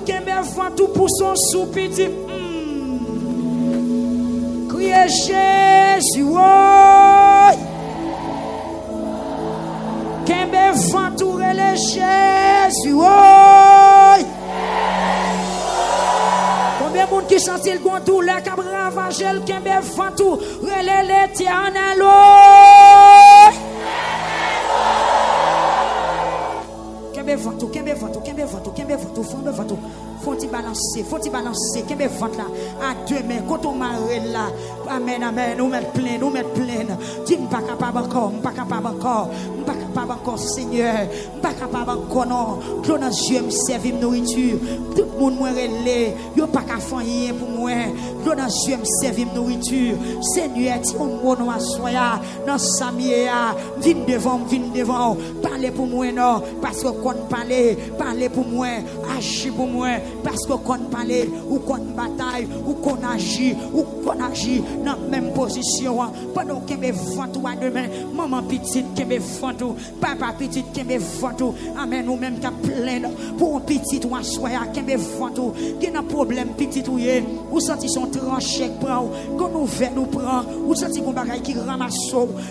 Kembe vent tout pour son soupir. Criez Jésus, oh. Kembe vent tout relais Jésus, oh. Combien de monde qui sentit le gon tout le cap ravager le kembe vent tout relais l'Éternel, oh. Kembe vent tout, kembe vent tout, kembe vent tout, kembe vent tout, kembe vent tout. Faut-il balancer, kembe vent là à deux mains, quand on marre là. Amen, amen, nous mettre plein. Dis pas capable encore, pas capable encore, Seigneur, pas capable encore non. Clos dans Dieu me servir nourriture. Tout le monde moi relé, yo pas qu'à faire rien pour moi. Clos dans Dieu me servir nourriture. Seigneur, ti on mot non soya, dans Samia, viens devant, parlez pour moi non, parce que qu'on parler pour moi, agir pour moi, parce que qu'on parler ou qu'on bataille ou qu'on agit dans même position pendant que me vent à demain, maman petite que me vent, papa petite que me vent, amen, nous même qu'à plein pour un petit ou un soya que me vent, qui n'a problème petit ou senti son tranché prend, qu'on ouvert nous prend, ou senti qu'on bagaille qui ramasse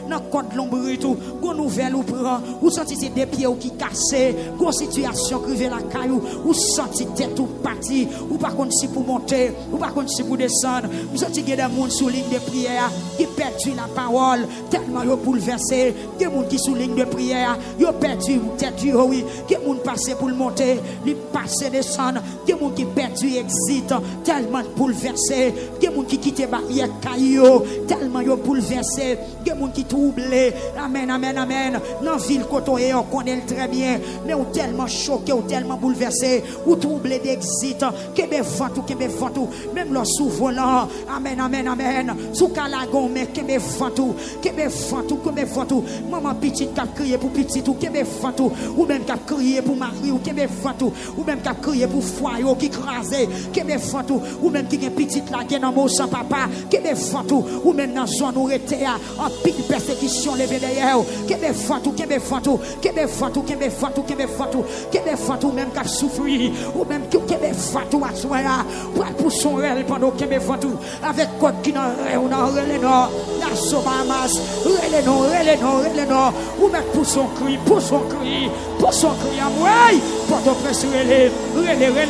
dans code l'ombre tout, qu'on ouvert nous prend, ou senti c'est des pieds qui cassé, qu'on situation crivé la caillou, ou senti tête ou parti, ou par contre si pour monter, ou par contre si pour descendre, ou senti qu'il y a des gens sous ligne de prière qui perdent la parole tellement ils bouleversés, des gens qui sous ligne de prière prière, yo perdu tête oui, que moun passé pour le monter, li passé descendre, que moun qui perdu exit tellement bouleversé, que moun qui quitte barrière caillou, tellement yo bouleversé, que moun qui troublé. Amen, amen, amen. Dans ville côté on connaît très bien, mais ou tellement choqué, ou tellement bouleversé, ou troublé d'exit, que be ventou, même le sous volant. Amen, amen, amen. Sous calagon mais que be ventou, maman petite qui a crié pour petit ou que be ventou, ou même qui a crié pour mari ou que be ventou, ou même qui a crié pour foyer qui crasé, que be ventou, ou même qui est petite là qui est dans mon sans papa, que be ventou, ou même dans zone où était en pile persécution levé derrière, que be ventou, même qui a souffert, ou même qui be ventou à soi pour son réel pendant que be ventou avec quoi qui n'a relé non, la sobamas, relé non, ou même pour son cri à moi, Port-au-Prince relé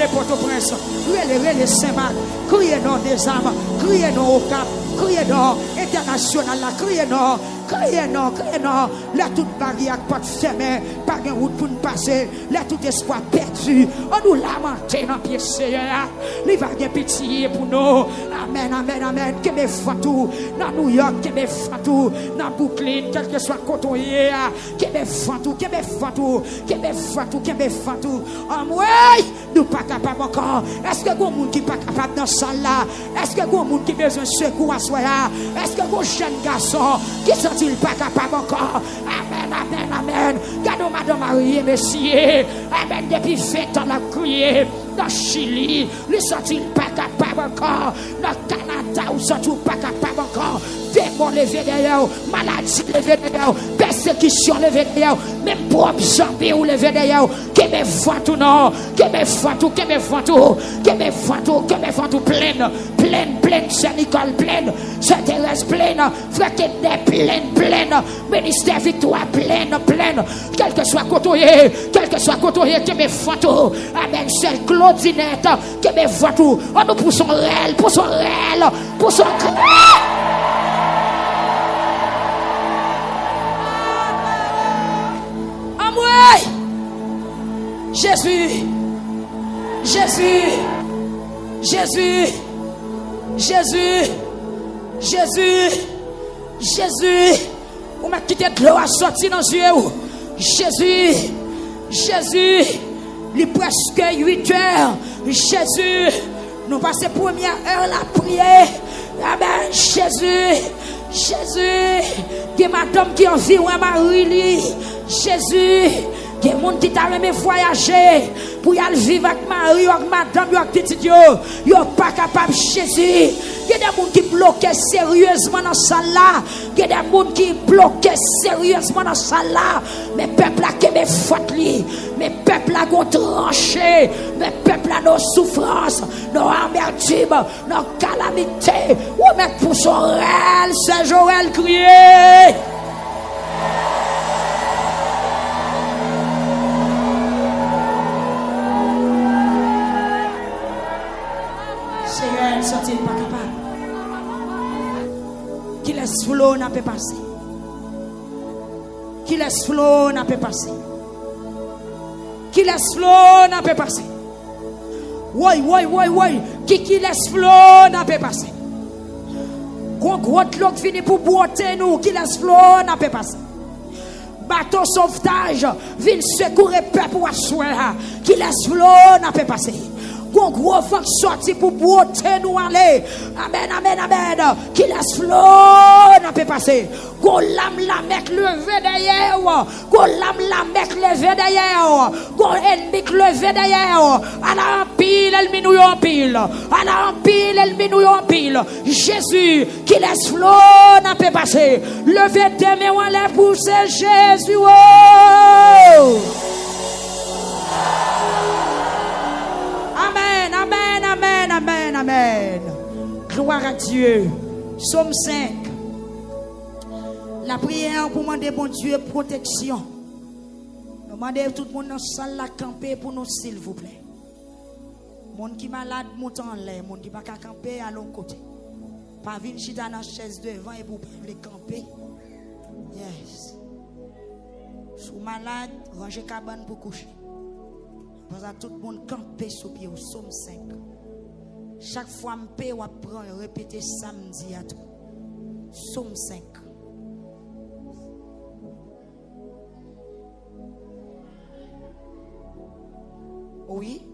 Port-au-Prince, relé Saint-Marc, criez non des âmes, criez non au Cap, criez non international là, criez non, là toute barrière pas fermée, pas de route pour nous passer, là tout espoir perdu, on nous lamente dans pied Seigneur, il va y pitié pour nous. Amen, que me fatou dans New York, que me fatou dans Brooklyn, quel que soit côté, que me fatou, ouais, nous pas capable encore. Est-ce que vous monde qui pas capable dans salle là? Est-ce que vous monde qui besoin de secours à soi? Est-ce que vous jeune garçon qui sont-ils pas capable encore? Amen. Gardons madame Marie, messieurs. Amen, depuis 20 ans la crié. Dans Chili, ils sont-ils pas capables encore? Dans Canada, ils sont pas capables encore? Démon levé derrière, maladie levé derrière, persécution levé derrière, même propre zombie ou levé derrière. Que me fatou non, que me fatou, pleine, Saint-Nicole pleine, Saint-Thérèse pleine, Frère Kedner pleine, ministère Victoire pleine, quel que soit côté, que me fatou, amen, c'est Claudinette, que me fatou, on nous pour son réel, Jésus, on m'a quitté de l'eau à sortir dans les yeux. Jésus, il est presque 8 heures. Jésus, nous passons première heure la prière. Amen, Jésus, il y a madame qui envie ou Marie, Jésus. Il y a des gens qui ont voyager pour y aller vivre avec Marie, avec madame, avec petit Dieu. Ils ne sont pas capables de Jésus. Il y a des gens qui bloquent sérieusement dans ça là. Il y a des gens qui bloquent sérieusement dans ça là. Mais peuple a qui me faute li. Mais peuple a qui tranché. Mais peuple a nos souffrances, nos amertumes, nos calamités. Ou mettre pour son réel, c'est Joël crier. Sont-ils pas capables? Qui laisse flot n'a pas passé. Qui laisse flot n'a pas passé. Oui. Qui laisse flot n'a pas passé. Gros l'autre fini pour boiter nous. Qui laisse flot n'a pas passé. Bateau sauvetage vient secourir peuple ou assoir. Qui laisse flot n'a pas passé. Gros vent sorti pour boiter nous aller. Amen. Qui laisse flot n'a pas passé. Go lame la mec levé derrière. Go lame la mec levé derrière. Go ennemi levé derrière. À la pile, elle minouille en pile. À la pile, elle minouille en pile. Jésus qui laisse flot n'a pas passé. Levez tes mains, on les pousse Jésus. Amen. Gloire à Dieu. Psaume 5. La prière pour demander bon Dieu protection. Demandez tout le monde dans la salle à camper pour nous, s'il vous plaît. Monde qui malade monte en l'air, monde qui pas camper à l'autre côté. Pas venir chita dans la chaise devant et pour les camper. Yes. Sous malade, rangez cabane pour coucher. Parce que tout le monde campé sous pied au Somme 5. Chaque fois que je paye, je prends et répéter samedi à tout. Somme 5. Oui.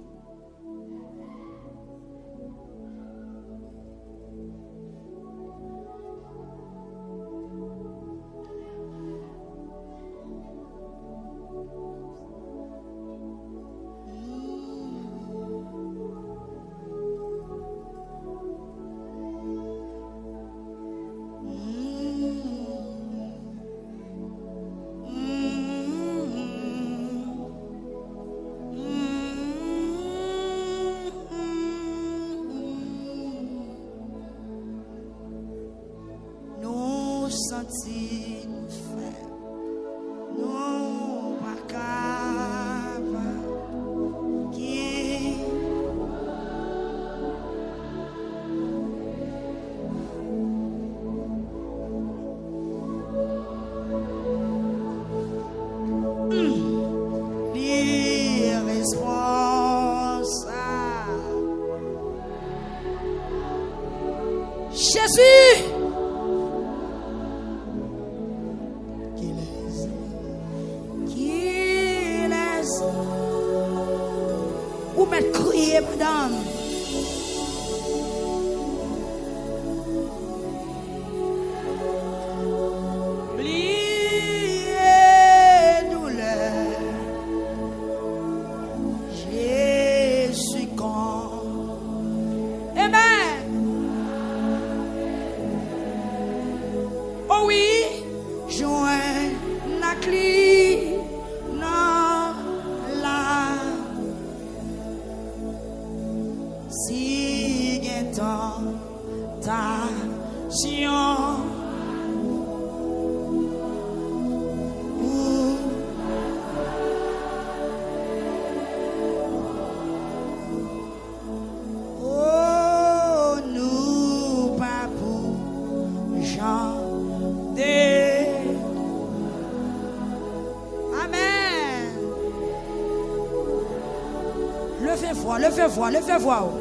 Jésus, qu'il est, ou m'être crié, madame. Levez voix.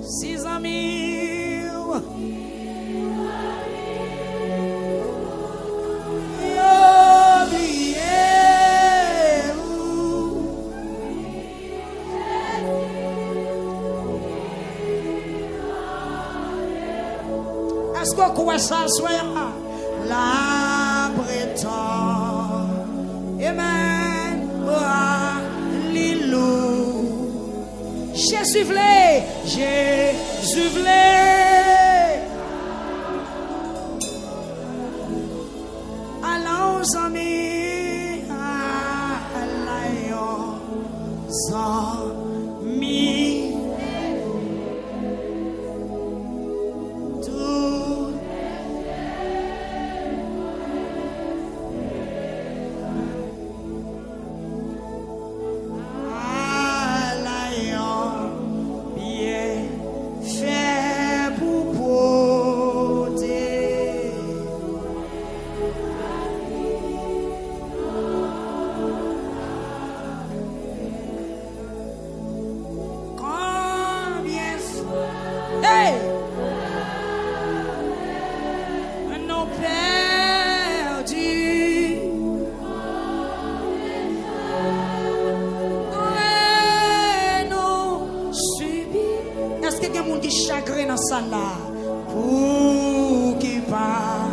6 amis. Est-ce que vous pouvez s'asseoir? La Bretonne. Amen. Jésus voulait, Jésus voulait. Allons amis, allons amis. Tout. Chagrin dans ça là pour qui pas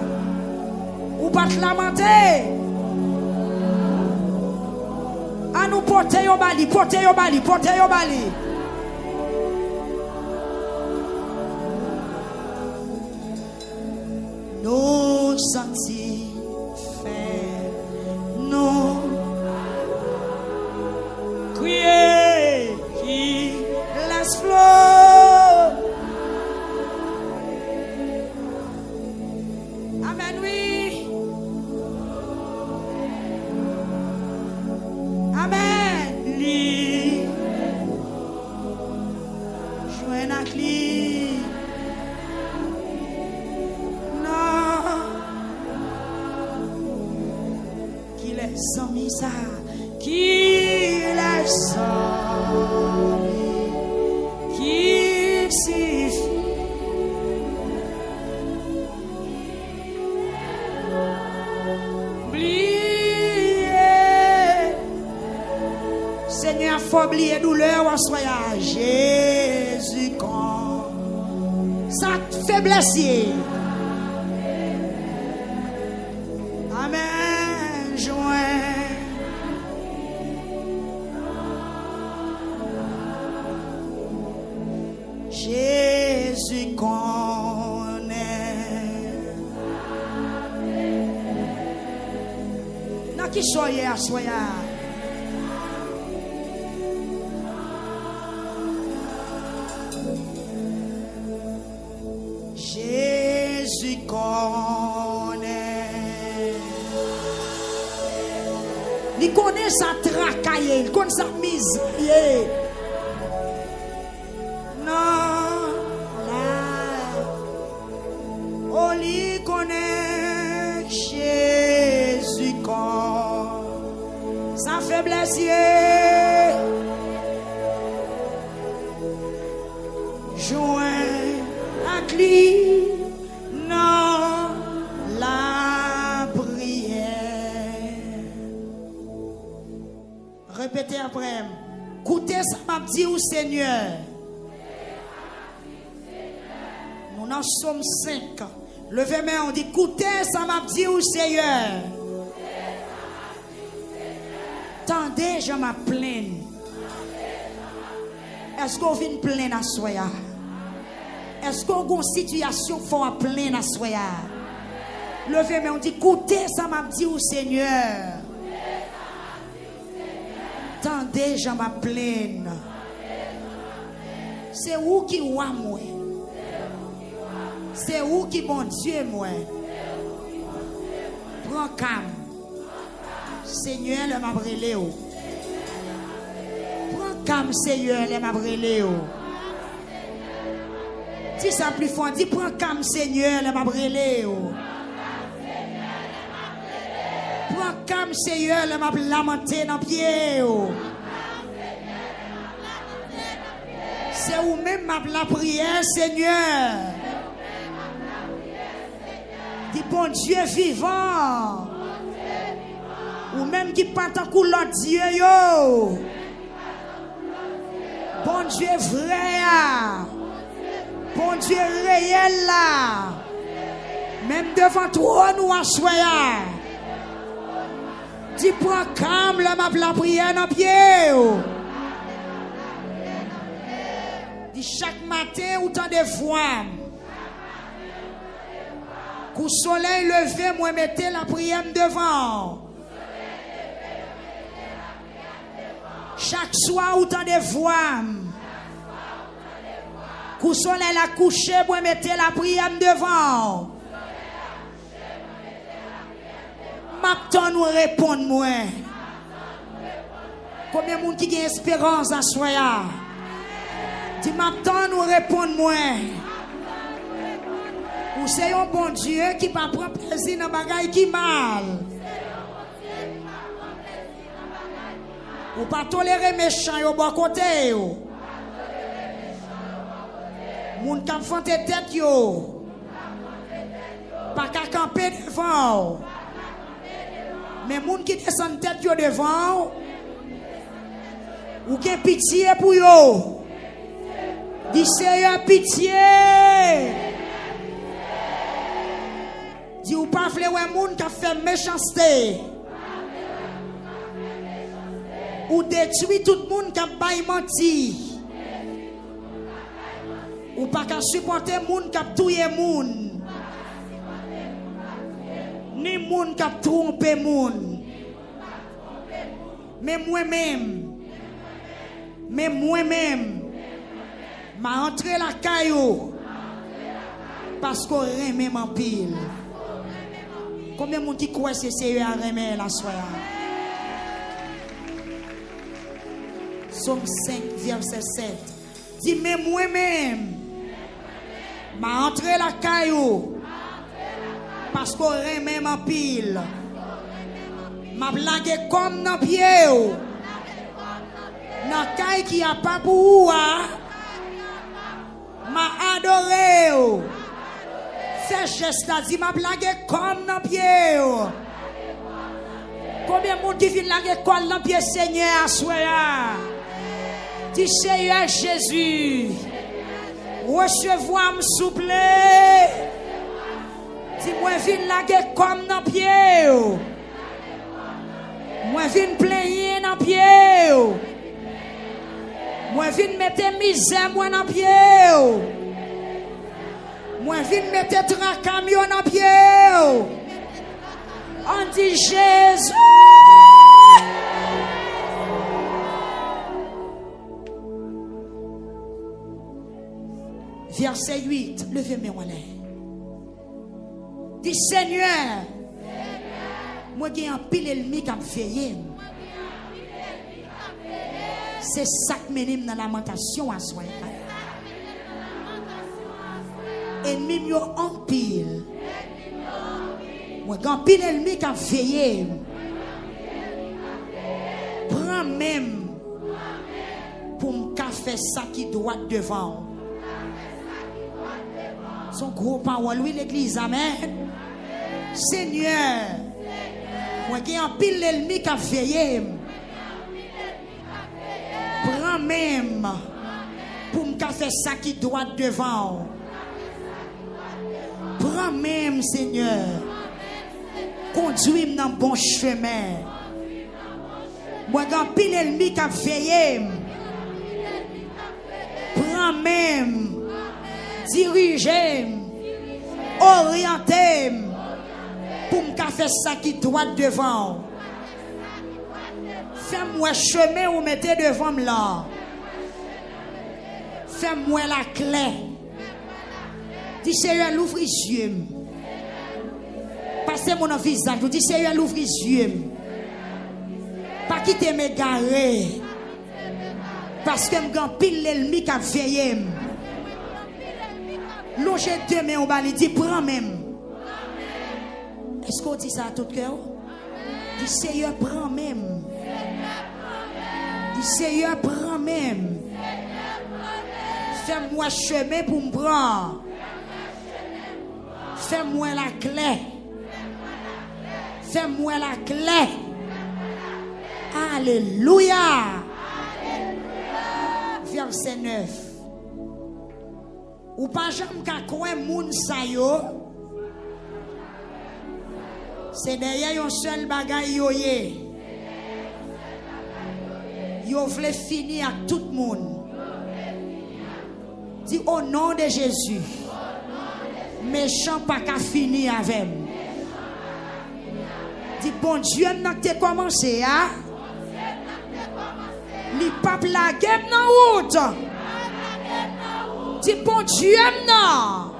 ou pas te lamenter à nous porter au bali nous sentis faire nous crier qui laisse flot. oublier douleur en soya. Jésus quand sa faiblesse. Amen. Joint. Jésus connaît. N'a qui soyez à soya. Jésus connaît. Il connaît sa tracaille, il connaît sa misère. Non, là, oh, il connaît Jésus quand sa faiblesse. Joint à lui dans la prière. Répétez après. Écoutez ça m'a dit au Seigneur. Nous en sommes 5. Levez main, on dit écoutez ça m'a dit au Seigneur. Tendez, je m'en plains. Est-ce qu'on vient plaindre à soya? Est-ce qu'on a une situation faut à plaindre à soya? Levez main, on dit écoutez ça m'a dit au Seigneur. Tendez, je m'en plains. C'est où qui voit moi? C'est où qui bon Dieu moi? Prends calme. Seigneur, le m'a brûlé. Prends calme, Seigneur, le m'a brûlé. Dis ça plus fort, dis prends calme, Seigneur, le m'a brûlé. Prends calme, Seigneur, le m'a lamenté dans pied. C'est où même la prière, Seigneur. Dis bon Dieu vivant. Ou même qui pas tant que l'autre Dieu yo. Bon Dieu vrai. Bon Dieu réel là. Même devant toi nous assoya. Dis prends calme la prière dans pied. Dis chaque matin ou tant de fois. Qu'au soleil levé, moi mettez la prière devant. Chaque soir, autant de voix. Qu'au soleil la couché, moi mettez la prière devant. M'attend nous répondre moi. Combien de monde qui a espérance à soya? Dis m'attend nous répondre moi. Ou c'est un bon Dieu qui va prendre plaisir dans les bagailles qui mal. Ou pas tolérer méchant au bon côté. Moun qui font tête yo. Pas qu'à camper devant. Mais moun qui descend tête yo devant. Ou qui pitié pour yo. Dis Seigneur pitié. Dis ou pas vle wè moun qui a fait méchanceté. Ou détruit tout le monde qui a bail menti. Ou pas qu'à supporter moun qui a tué moun. Ni moun qui a trompé moun. Mais moi-même, m'a entré la caillou parce qu'on remet en pile. Combien de monde qui croit que c'est sérieux à remettre la soirée? Somme 5, verset 7. Dis, mais moi-même, m'a entré la caillou parce qu'on remet en pile. M'a blagué comme dans pied. Dans caille qui a pas pour m'a adoré. Fais geste là, dis m'a blagué comme dans pied. Combien de monde qui vient blaguer comme dans pied Seigneur à soya? Dis Seigneur Jésus, recevoir me souple. Dis moi viens laguer comme dans pied. Moi viens plaigner dans pied. Moi viens mettre misère moi dans pied. Moi viens mettre camion dans pied. On dit Jésus. Verset 8, levez-moi en l'air. Dis Seigneur, moi j'ai un pile ennemi qui me fait. C'est ça que m'anime dans la lamentation à soi. Ennemi m'yo en pile. Moi j'ai un pile ennemi qui me fait. Prends même pour me faire ça qui doit devant. Son gros parole, oui, l'église, amen. Seigneur, moi qui en pile l'ennemi qui a veillé, prends même pour me faire ça qui doit devant. Prends même, Seigneur, conduis-moi dans le bon chemin. Moi qui en pile l'ennemi qui a veillé, prends même. Diriger, orienter pour me faire ça qui doit devant. Fais-moi chemin ou mettez devant moi là. Fais-moi la clé. Dis Seigneur, l'ouvre les yeux. Passez mon visage. Dis Seigneur, l'ouvre les yeux. Pas quitter mes garés. Parce que je pile l'ennemi qui a veillé. Longez deux mains au bas, il dit prends même. Est-ce qu'on dit ça à tout cœur? Dis Seigneur, prends même. Dis Seigneur, prends même. Fais-moi chemin pour me prendre. Fais-moi la clé. Fais-moi la clé. Alléluia. Verset 9. Ou pas jamais qu'à quoi moun sa yo. C'est derrière un seul bagay yo ye. Yo vle finir avec tout le monde. Dis au nom de Jésus. Méchant pas qu'à finir avec. Dis bon Dieu n'a pas commencé hein. Li pas la game dans route. Dis bon Dieu non.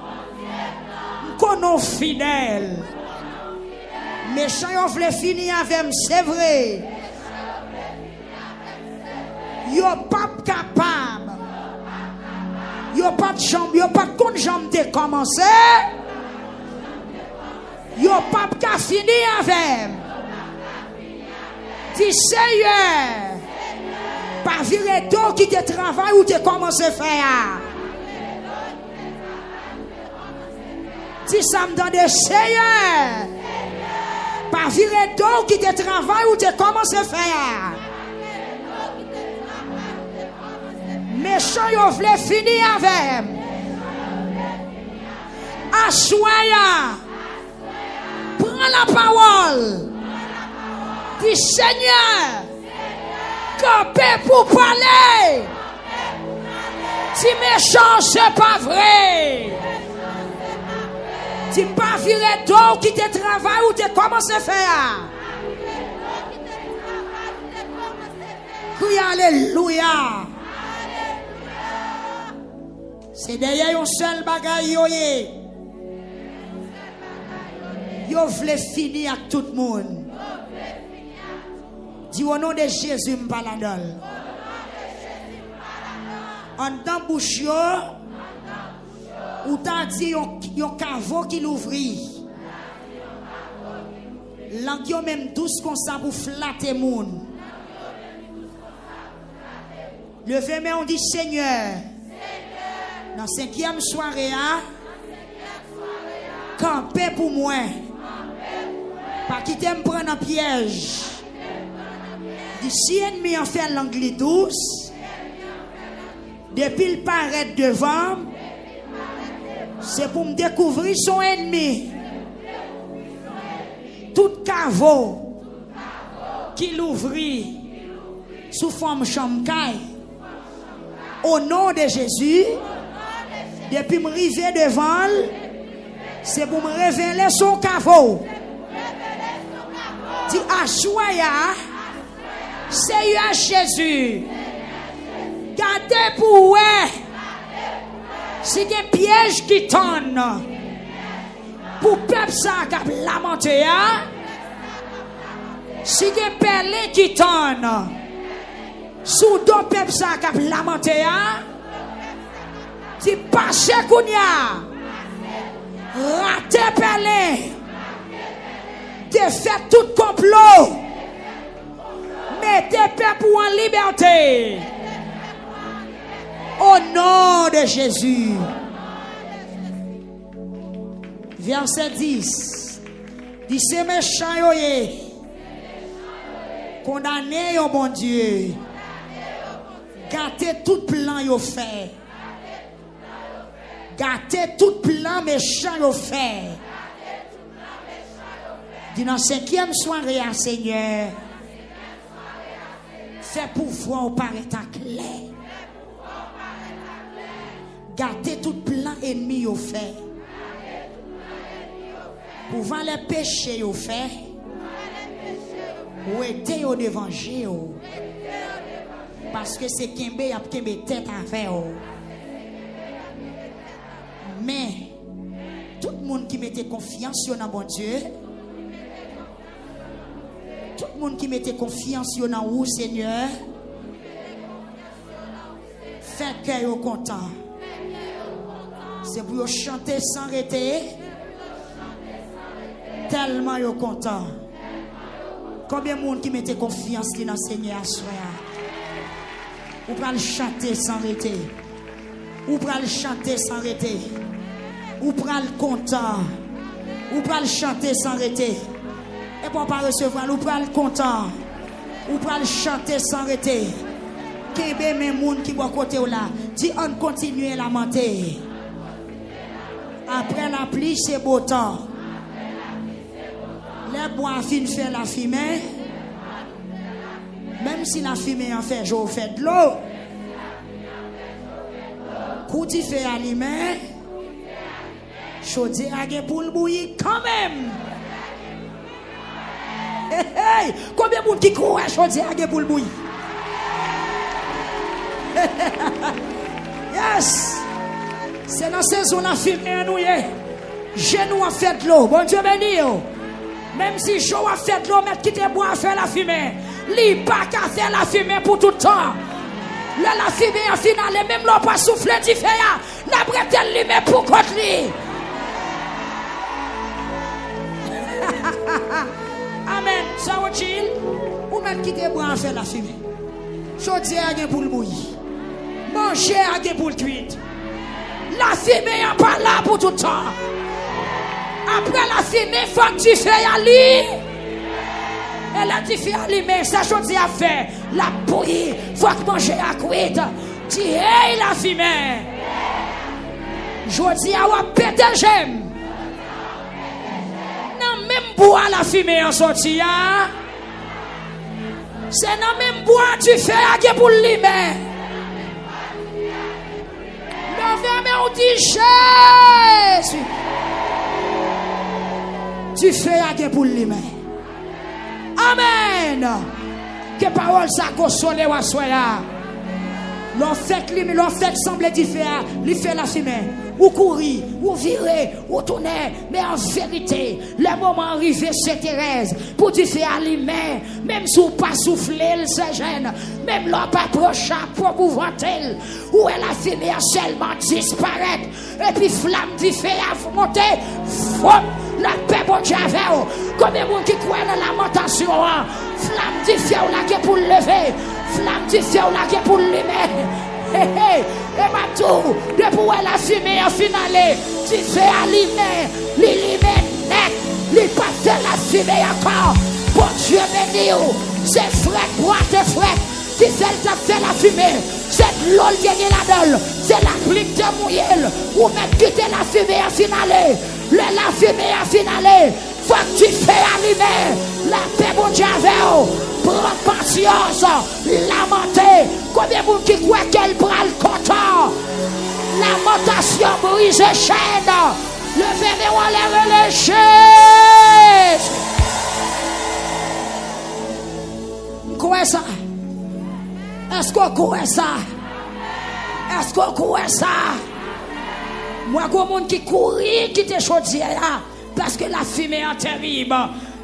Qu'on fidèle. Méchant yo vle finir avec c'est vrai. Yo pas capable. Yo pas de jambe, yo pas de compte jambe de commencer. Yo pas qu'à finir avec. Dis Seigneur, pas virer d'eau qui te travaille ou te commence à faire. Dis ça me donne Seigneur, pas virer d'eau qui te travaille ou te commence à faire. Méchant yo vle finir avec. Assoya. Prends la parole. Dis Seigneur. Campé pour parler. Dis méchant c'est pas vrai. Dis pas virer d'eau qui te travaille ou te commence à faire. Crie alléluia. C'est derrière un seul bagay yo ye. Yo vle finir avec tout le monde. Dis au nom de Jésus m'paladol. En dans bouche yo, ou t'a dit yon caveau qui l'ouvri. Langue yo même douce comme ça pour flatter moun. Levez main on dit Seigneur. Dans 5e soirée, camper pour moi. Pas quitter me prendre un piège. D'ici ennemi en fait l'anglais douce. Depuis il paraît devant, c'est pour me découvrir son ennemi. Tout caveau qui l'ouvrit sous forme chamcaille. Au nom de Jésus, depuis me river devant, c'est pour me révéler son caveau. Dit Achoua, Seigneur Jésus, gardez pour ouais, si il y a un piège qui tourne pour peuple ça qui a lamenté, si il y a un perlé qui tourne sous deux peuple ça qui a lamenté, si passé kounya, raté perlé, défait tout complot, mettez peuple en liberté. Au nom de Jésus. Verset 10. Dit c'est méchant yoye. Condamné yo bon Dieu. Gâtez tout plan yo fait. Gâtez tout plan méchant yo fait. Dit dans 5e soirée à Seigneur. Fait pouvoir au paraître clair. Gâtez tout plan ennemi au fait. Pouvant les péchés au fait. Ou était au d'évangile. Parce que c'est Kembe a Kembe tête avec eux. Mais tout le monde qui mettait confiance dans bon Dieu. Tout le monde qui mettait confiance dans vous Seigneur. Fait que vous content. C'est pour chanter sans arrêter. Tellement yo content. Combien de monde qui mettait confiance dans le Seigneur soir. Ou pour le chanter sans arrêter. Ou pour le chanter sans arrêter. Ou pour le content. Ou pour le chanter sans arrêter. Et pour pas recevoir, ou pour le content. Ou pour le chanter sans arrêter. Kebe men monde qui va côté là. Dit on continue à lamenter. Après la pluie, c'est beau temps. Les bois fin fait la fumée. Même si la fumée en fait, je fais de l'eau. Quand tu fais aliment, chaudière a pour le bouillir quand même. Hey, combien de monde qui croit chaudière a pour le bouillir? Yes! C'est dans cette zone la fumée à nous. Genou a fait de l'eau. Bon Dieu béni. Même si Joe a fait de l'eau, mais qui te boit à faire la fumée. Li pas qu'à faire la fumée pour tout le temps. Là, la fumée en finale, même l'eau pas souffler du feu. La bretelle lui met pour contre lui. Amen. Ça va chill. Ou même qui te boit à faire la fumée. Chaudière a pour le bouillir. Manger a pour le cuire. La fumée n'est pas là pour tout le temps. Après la fumée, il faut que tu fasses aller. Et là, tu fais aller, mais ça, chose à faire. La bouillie, il faut que manger à cuire. Tu hey, la fumée. Je dis à vous, péter j'aime. Non, même bois la fumée en sortie. C'est non, même bois, tu fais aller pour l'hiver. Mais on dit Jésus. Tu fais à pour lui. Amen. Que parole ça console ou soya. L'on fait semble différent, lui fait la fumée. Ou courir, ou virer, ou tourner. Mais en vérité, le moment arrivé, c'est Thérèse. Pour tu faire aliment, même si vous pas souffler, c'est gêne. Même l'on pas proche pour pouvoir tel. Où elle a fumée à seulement disparaître. Et puis flamme du feu à monter. La paix bon Dieu avec vous. Combien de monde qui croit dans la lamentation. Flamme du feu là pour lever. Flamme du feu là pour lever. Et ma tour, depuis la fumée en finale, tu fais allumer, l'illumer net, les pas fait la fumée encore. Bon Dieu béni, c'est frais, boîte frais, tu fais la fumée. c'est l'eau qui est là-dedans, c'est la pluie qui est mouillée, ou même quitter la fumée à finale, la fumée à finale, faut que tu fais allumer la paix mon Dieu avec vous. Prends patience, lamenter, combien de monde qui croit qu'elle prend le content, lamentation brise chaîne, levez-moi les chaises. Quoi ça? Est-ce qu'on croit ça? Est-ce qu'on croit ça? Moi, il y a des gens qui courent, qui te choisissent là, parce que la fumée est terrible.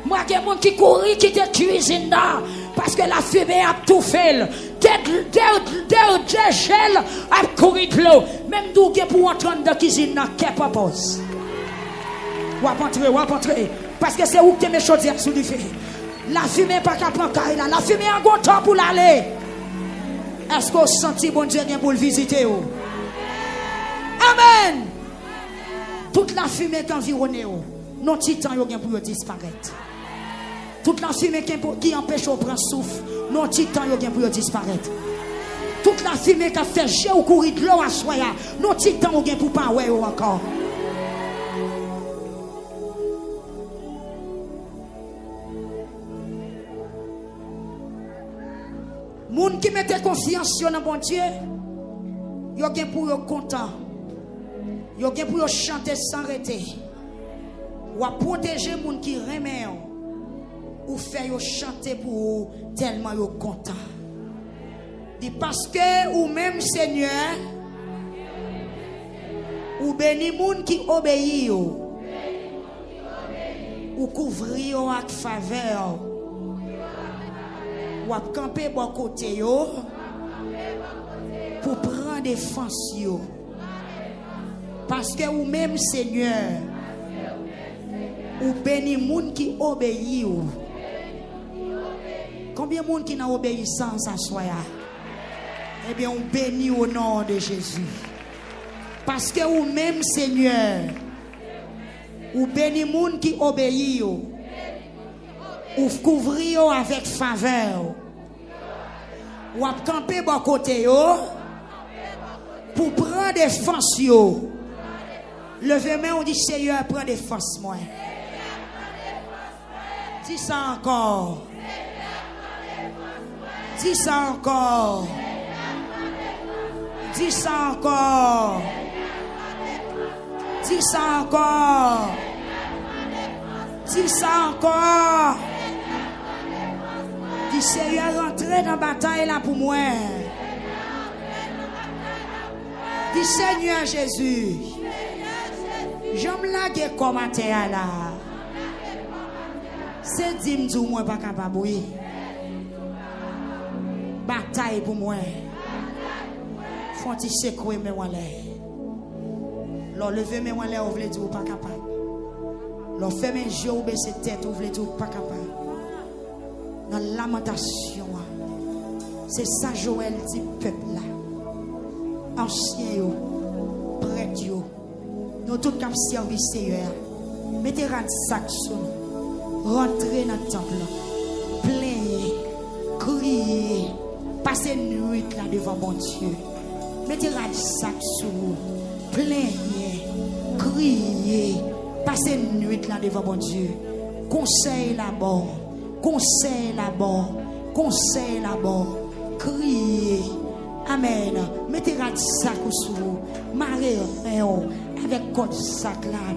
Moi, il y a des gens qui courent, qui te cuisinent là, parce que la fumée a tout fait. Des gels a couru de l'eau. Même d'où pour entrer dans la cuisine, qu'est-ce pas pose? Ou à entrer, parce que c'est où que tu mets chaudière sous le feu. La fumée pas qu'à prendre là. La fumée a un temps pour l'aller. Est-ce qu'on sent bon Dieu pour le visiter? Amen. Toute la fumée qui environne, nos titans ont pour disparaître. Toute la fumée qui empêche de prendre souffle, nos titans ont pour disparaître. Toute la fumée qui a fait jet ou courir de l'eau à soya, nos titans ont pour pas ouais encore. Moun qui mette confiance dans bon Dieu, yo gen pour yo content. Yo gen pour yo chanter sans arrêter. Ou protéger moun qui remet ou faire yo chanter pour tellement yo content. Dit parce que ou même Seigneur ou béni moun qui obéit ou couvrir yo avec faveur. Ou à camper bon côté yo pour prendre défense yo parce que ou même Seigneur ou béni moun qui obéit ou combien moun qui n'a obéissance à soi eh bien on bénit au nom de Jésus parce que ou même Seigneur ou béni moun qui obéit ou couvrir avec faveur ou à camper bon côté yo pour prendre défense yo. Levez main on dit Seigneur prends défense moi. Dis ça encore. Dis ça encore. Dis ça encore. Dis ça encore. Dis ça encore. Dis Seigneur rentrez dans la bataille là pour moi. Dis Seigneur Jésus. J'aime la commentaire là. C'est dit moi pas capable oui. Bataille pour moi. Faut-il secouer mes walets. Leur lever mes walets ou voulez dire pas capable. Leur faire mes yeux ou baisser tête ou voulez dire pas capable. Dans la lamentation, c'est ça Joël dit peuple là. Ancien prêtre nous tous cap service Seigneur. Mettez rat sac sur nous. Rentrez dans le temple. Plaignez, criez, passez une nuit là devant mon Dieu. Mettez rat sac sur nous. Plaignez, criez, passez une nuit là devant mon Dieu. Conseil là-bas. Conseil là-bas, conseil là-bas, criez, amen. Mettez la sac sous vous, marée avec code sac là,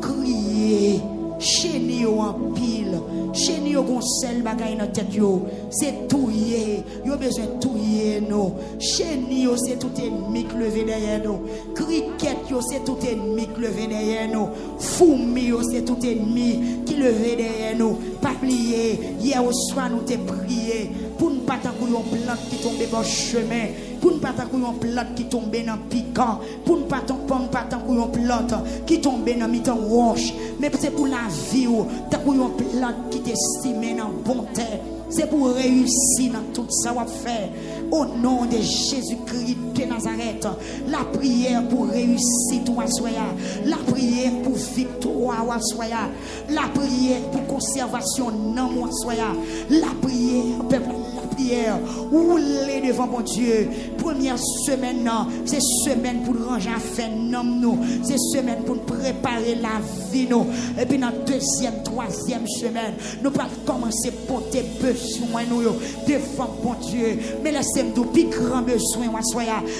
criez, chenille en pile, chenille au conseil bagaille dans tête yo, c'est touyer, yo besoin touyer nous, chenille c'est tout ennemi qui levé derrière nous, cricket yo c'est tout ennemi qui levé derrière nous, fourmi c'est tout ennemi qui levé derrière nous. Pas plier, hier au soir nous t'ai prié pour ne pas t'accouiller en plante qui tombe dans le chemin, pour ne pas t'accouiller en plante qui tombe dans le piquant, pour ne pas t'accouiller en plante qui tombe dans le mi-temps roche, mais c'est pour la vie, t'accouiller en plante qui t'estime dans le bon terre. C'est pour réussir dans tout ça qu'on fait. Au nom de Jésus-Christ de Nazareth, la prière pour réussir toi soya, la prière pour victoire soya, la prière pour conservation non moi soya, la prière peuple, la prière. Rouler devant mon Dieu. Première semaine, c'est semaine pour ranger à faire nous. C'est semaine pour préparer la vie nous. Et puis dans deuxième, troisième semaine, nous allons commencer à porter besoin nous devant mon Dieu. Mais laissez-moi dire, plus grand besoin,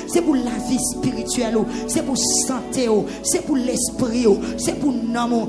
c'est pour la vie spirituelle, c'est pour santé, c'est pour l'esprit, c'est pour l'amour.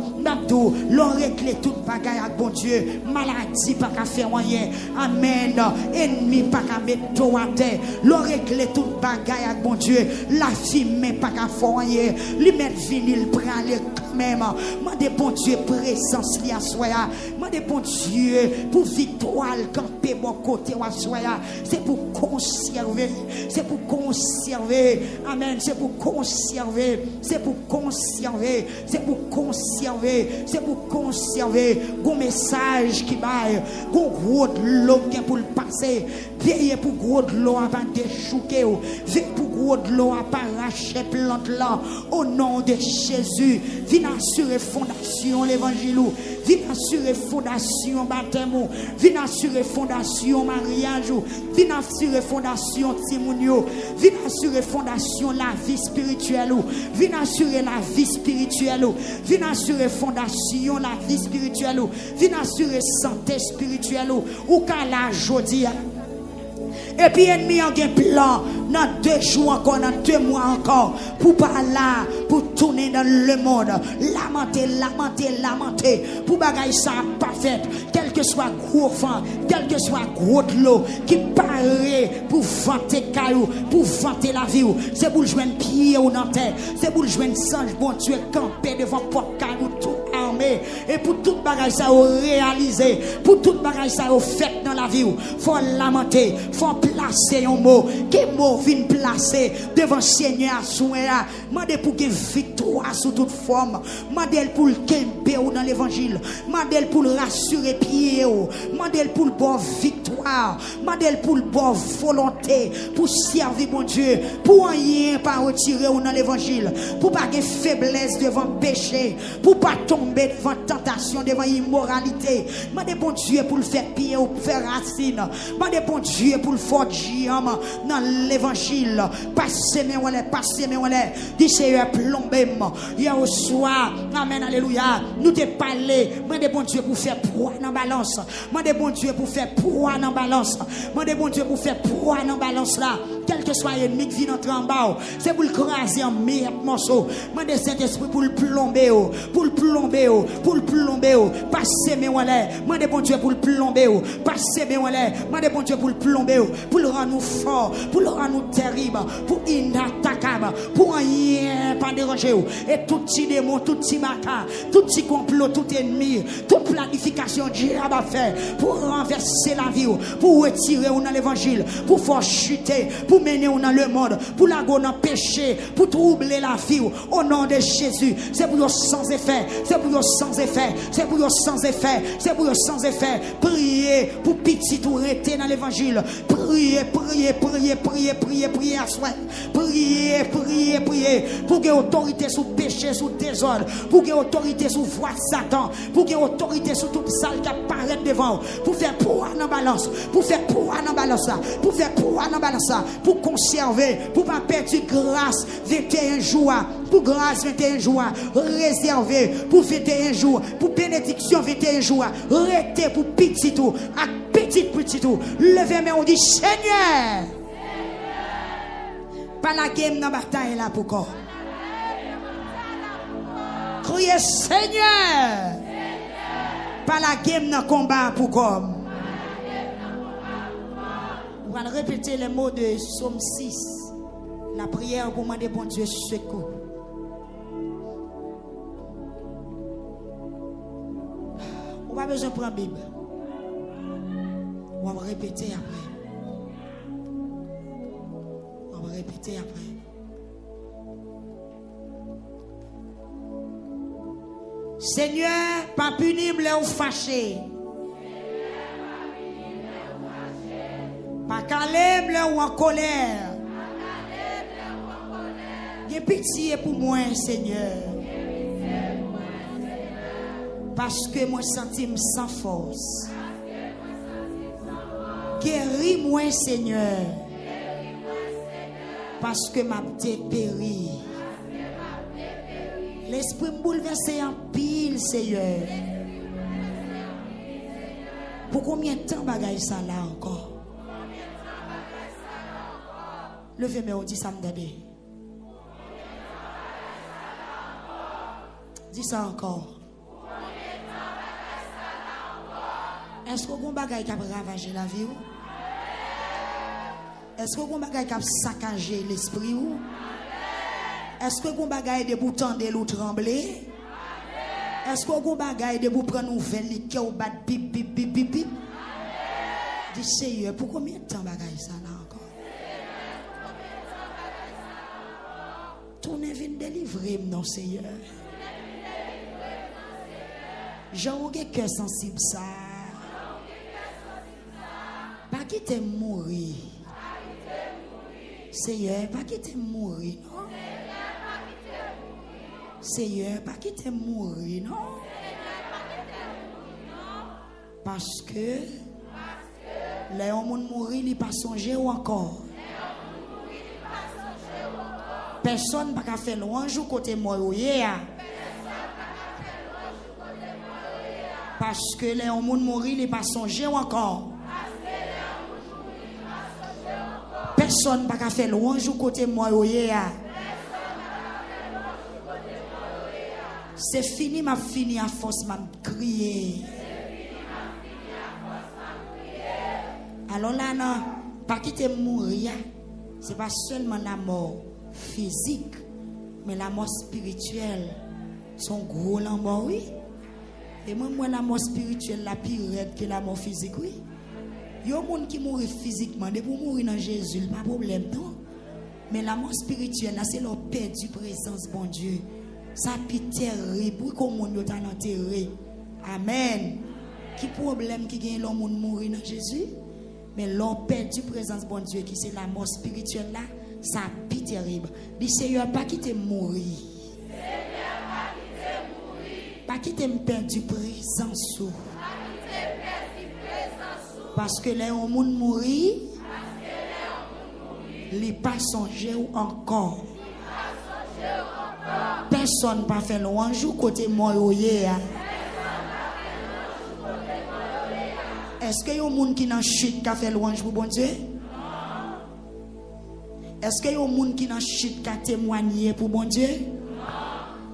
Nous l'on règle toute bagaille avec bon Dieu. Maladie pas qu'à faire rien. Amen. Ennemi pas qu'à mettre tout à terre. L'on règle toute bagaille avec bon Dieu. La fille pas qu'à faire rien. Lui mettre vinyle pour aller quand même. Mandez bon Dieu présence li à soya. Mandez bon Dieu pour victoire camper bon côté à soya. C'est pour conserver. C'est pour conserver. Amen. C'est pour conserver. C'est pour conserver. C'est pour conserver. C'est pour conserver. Gon message qui baille. Gon gros de l'eau pour le passer. Veillez pour gros de l'eau avant de chouquer. Veillez pour gros de l'eau à pas arracher plante là. Au nom de Jésus. Viens assurer fondation l'évangile. Viens assurer fondation baptême. Viens assurer fondation mariage. Viens assurer fondation timounio. Viens assurer fondation la vie spirituelle. Viens assurer la vie spirituelle. Viens assurer fondation la vie spirituelle. Viens assurer santé spirituelle. Ou qu'à la jodia. Et puis ennemi a un plan dans 2 jours encore, dans 2 mois encore, pour pas là, pour tourner dans le monde, lamenter, pour bagaille ça pas fait, quel que soit gros vent, quel que soit gros de l'eau, qui paraît pour vanter caillou, pour vanter la vie, c'est pour joindre pied ou dans terre, c'est pour joindre sange, bon Dieu, camper devant porte caillou, tout armé, et pour toute bagaille ça réaliser, pour toute bagaille ça fait dans la vie, faut lamenter, faut placer un mot, quel mot vient placer devant Seigneur à soin, mandez pour que victoire sous toute forme, mandez pour le kempe ou dans l'évangile, mandez pour le rassurer pied, mandez pour le bon victoire, mandez pour le bon volonté, pour servir mon Dieu, pour rien pas retirer ou dans l'évangile, pour pas de faiblesse devant péché, pour pas tomber devant tentation, devant immoralité, mandez bon Dieu pour le faire pied ou faire racine, mandez bon Dieu pour le fort dans l'évangile. Passez mes wallet. Dis Seigneur plombé. Hier au soir. Amen. Alléluia. Nous te parlé. Mandez bon Dieu pour faire poids dans balance. Mandez bon Dieu pour faire poids dans balance. Mandez bon Dieu pour faire poids dans balance là. Quel que soit l'ennemi qui vient entrer en bas. C'est pour le craser en meilleur morceau. Mandez Saint-Esprit pour le plomber. Pour le plomber. Pour le plomber. Passez mes wallet. Mandez bon Dieu pour le plomber. Passez mes wallet. Mandez bon Dieu pour le plomber. Pour le rendre nous fort, pour le rendre nous terrible, pour inattaquable, pour rien pas déranger. Et tout petit démon, tout petit matin, tout petit complot, tout ennemi, toute planification diable a fait pour renverser la vie, pour retirer dans l'évangile, pour faire chuter, pour mener dans le monde, pour la go dans péché, pour troubler la vie au nom de Jésus. C'est pour sans effet, c'est pour sans effet, c'est pour sans effet, c'est pour sans effet. Priez pour petit tout rester dans l'évangile. Priez à soi. Priez pour que autorité sous péché, sous désordre, pour que autorité sous voie de Satan, pour que autorité sous toute salle qui apparaît devant, pour faire poids dans balance, pour faire poids dans balance, pour faire poids dans balance, pour conserver, pour pas perdre grâce 21 jours, pour grâce 21 jours, réservé pour 21 jours, pour bénédiction 21 jours, arrêtez pour petit tout, à petit tout, levez mais on dit Seigneur, pas la game dans la bataille là pour quoi. Criez Seigneur, pas la game dans le combat pour quoi. On va répéter les mots de Psaume 6, la prière pour demander bon Dieu secours. On va besoin de prendre la Bible. On va répéter après. On va répéter après. Seigneur, pas punible ou fâché. Pas calme ou en colère. J'ai pitié pour moi, Seigneur. Parce que moi senti sans force. Guéris-moi, Seigneur. Parce que m'a péri. L'esprit me bouleverse en pile, Seigneur. Pour combien de temps bagaille ça là encore? Levez-moi, on dit ça me donne. Dis ça encore. Est-ce que vous bagaille qui a ravagé la vie? Est-ce que vous bagaille qui a saccagé l'esprit? Est-ce que vous bagaille de vous tendre ou trembler? Est-ce que vous bagaille de vous prendre nouvelle qui au bat bip bip bip bip bip? Dis Seigneur, pour combien de temps bagaille ça là encore? Tournez vient délivrer non Seigneur. Jean un cœur sensible ça. Pas qui t'aime mourir. Seigneur, pas qui t'aime mourir, non? Seigneur, pas qui t'aime mourir, non? Parce que les hommes mourir, ils pas songer ou encore. Personne n'a pas fait louange au côté moi. Parce que les hommes mourir, ils pas songer ou encore. Personne n'a pas fait louange au côté moi. C'est fini, m'a fini à force, m'a crié. Alors là, non, pas quitter mourir, c'est pas seulement la mort physique, mais la mort spirituelle. Son gros la mort, oui. Et moi, la mort spirituelle, la pire raide que la mort physique, oui. Il y a des gens qui mourent physiquement, de pour mourir dans Jésus, pas de problème, non. Mais la mort spirituelle, c'est leur perdu présence, bon Dieu. Ça peut terrible, pour qu'on monde est enterré. Amen. Qui problème qui gagne l'homme mourir dans Jésus? Mais l'homme perdu présence, bon Dieu, qui c'est la mort spirituelle là, ça peut terrible. Dis Seigneur, pas quitter mourir. Pas quitter me perdu présence. Parce que les hommes mourir, les pas songer encore. Personne pas fait louange côté moi. Est-ce qu'il y a des gens qui n'ont chute qui a fait louange pour bon Dieu? Est-ce qu'il y a des gens qui n'ont chute qui a témoigné pour bon Dieu?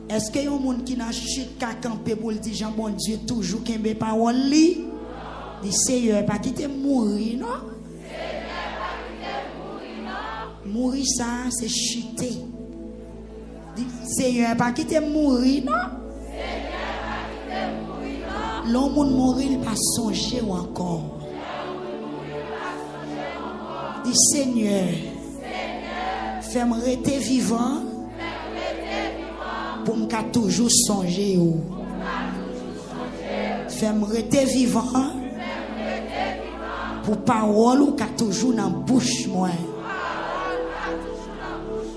Est-ce qu'il y a des gens qui n'ont chute qui a campé pour le dire bon Dieu toujours qui a parole li? Dis Seigneur, pas quitter mourir, non? Mourir ça, c'est chuter. Dis Seigneur, pas quitter mourir, non? L'homme mourir, il pas songer encore. Dis Seigneur, fais-moi rester vivant pour me toujours songer. Fais-moi rester vivant pour parole ou qu'a toujours dans bouche moi.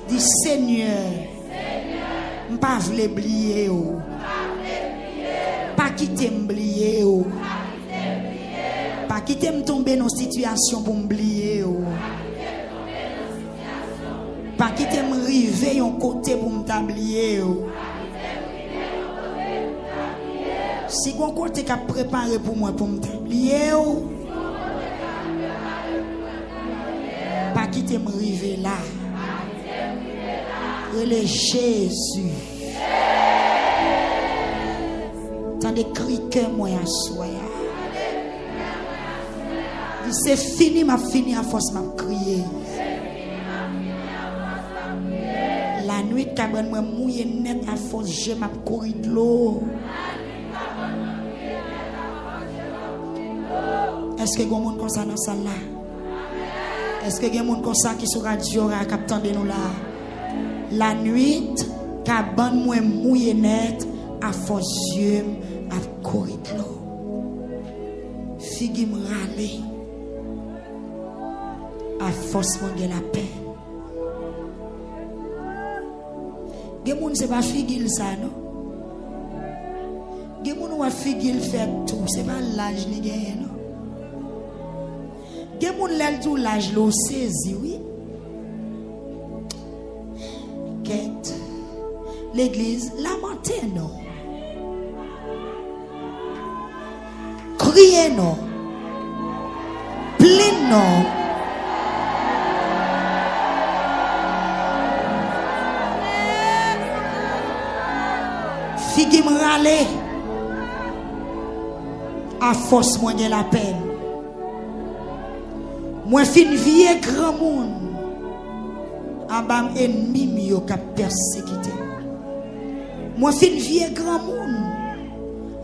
Dis Seigneur, m'pas vle oublier ou. Pas quitter m'oublier ou. Pas quitter me tomber dans situation pour m'oublier ou. Pas quitter me river un côté pour m'oublier ou. Si mon côté qu'a préparé pour moi pour m'oublier ou. Pas quitter me river là. Relais Jésus. T'as des cris que moi à soi. C'est fini, m'a fini à force m'a crier. La nuit quand moi mouillé net à force je m'a courir de l'eau. Est-ce que il y a des gens comme ça dans la salle là? Est-ce que il y a des gens comme ça qui sont radio à captant de nous là? La nuit, quand moi mouillé net, à force yeux, à courir de l'eau. Figue me râler. À force moi la paix. Gen moun c'est pas figue ça non? Gen moun ou figue fait tout, c'est pas l'âge ni gagne non? gen moun lèl dou l'âge l'eau saisi, oui. Quête. L'église, lamentez, non. Criez, non. Plaît, non. Figi m'rale. À force, moi, j'ai la peine. Moi, fin vie grand monde. En bas, ennemi, mi ka persécuté. Moi, fin vie grand monde.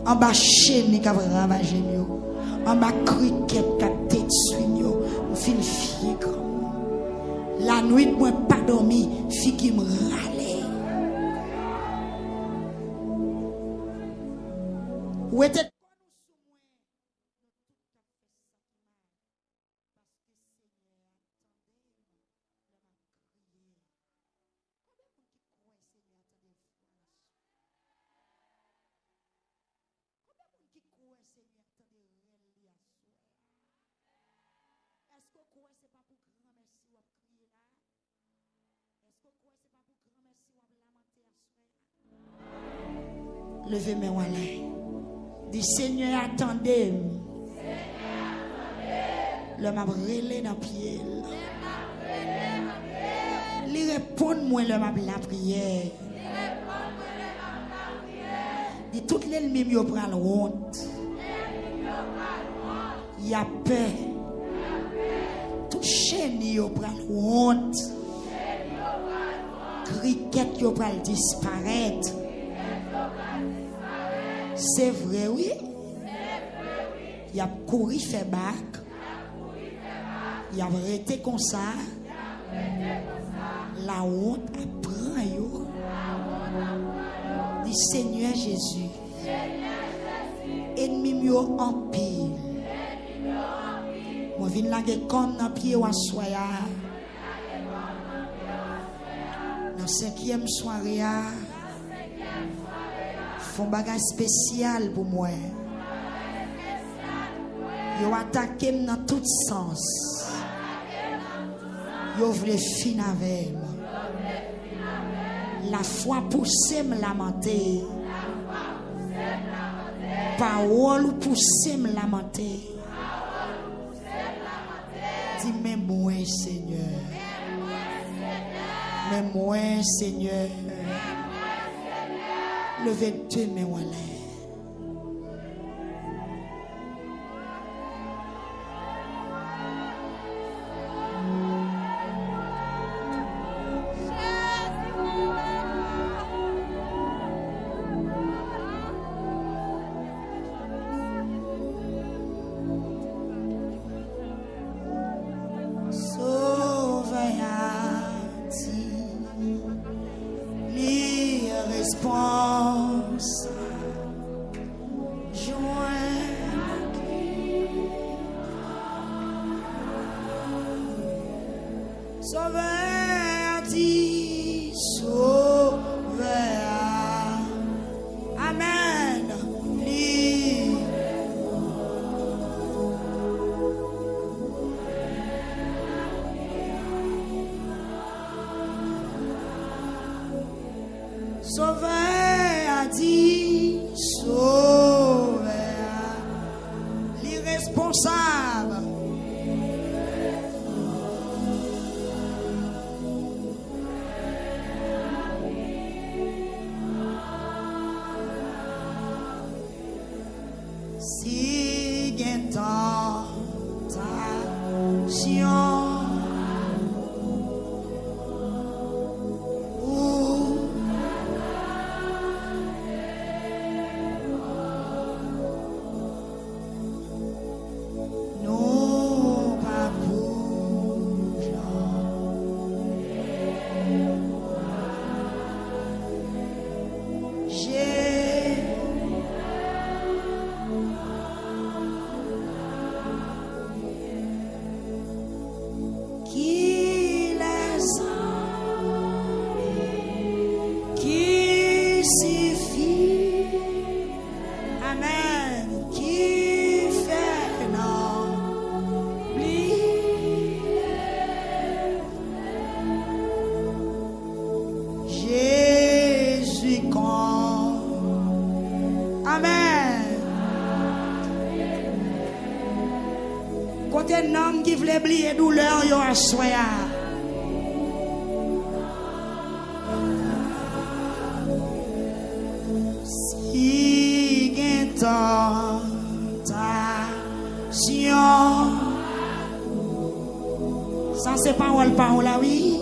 En bas, chaîne, qui a ravagé. En bas, criquet, qui a détruit. Moi, fin vie grand monde. La nuit, moi, pas dormi. Figi m'rale. Où était levez mes mains là. Dis Seigneur, attendez. Le m'a relé dans pied. Li répond moi le m'a la prière. Dis tout l'ennemi yo prend honte. Il y a peur. Tout chaîne yo prend honte. Criquet yo prend disparaître. C'est vrai, oui. Il a couru fait bac. Il a arrêté comme ça. La honte apprend yo. Dis Seigneur Jésus. Ennemi yo en pile. Moi viens là comme dans pied ou soya. Dans 5e soirée. Font bagage spécial pour moi. Yo attaqué dans tout sens. Yo voulait fin avec moi. La foi poussée me lamenter. Parole poussée me lamenter. Dis mais moi Seigneur. Mais moi Seigneur. Levez deux mains en l'air. côté nom qui voulait oublier douleur, yo a soya. Si gen tentation, ça c'est parole là, oui.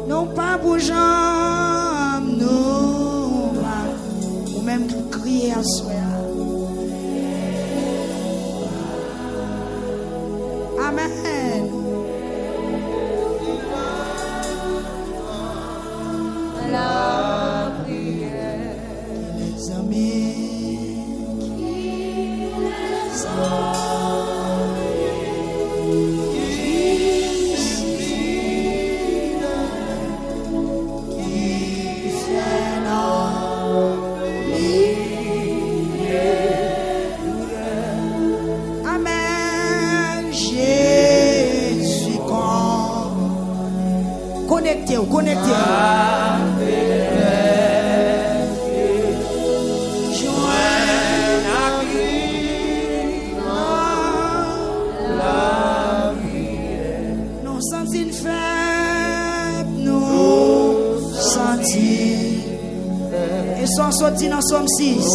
Non pas pour gens, non pas, ou même crier à soi. Amen. La prière. Les amis qui les connectez-vous. Nous sentons faibles, nous sentons. Et sont sortis dans Somme 6.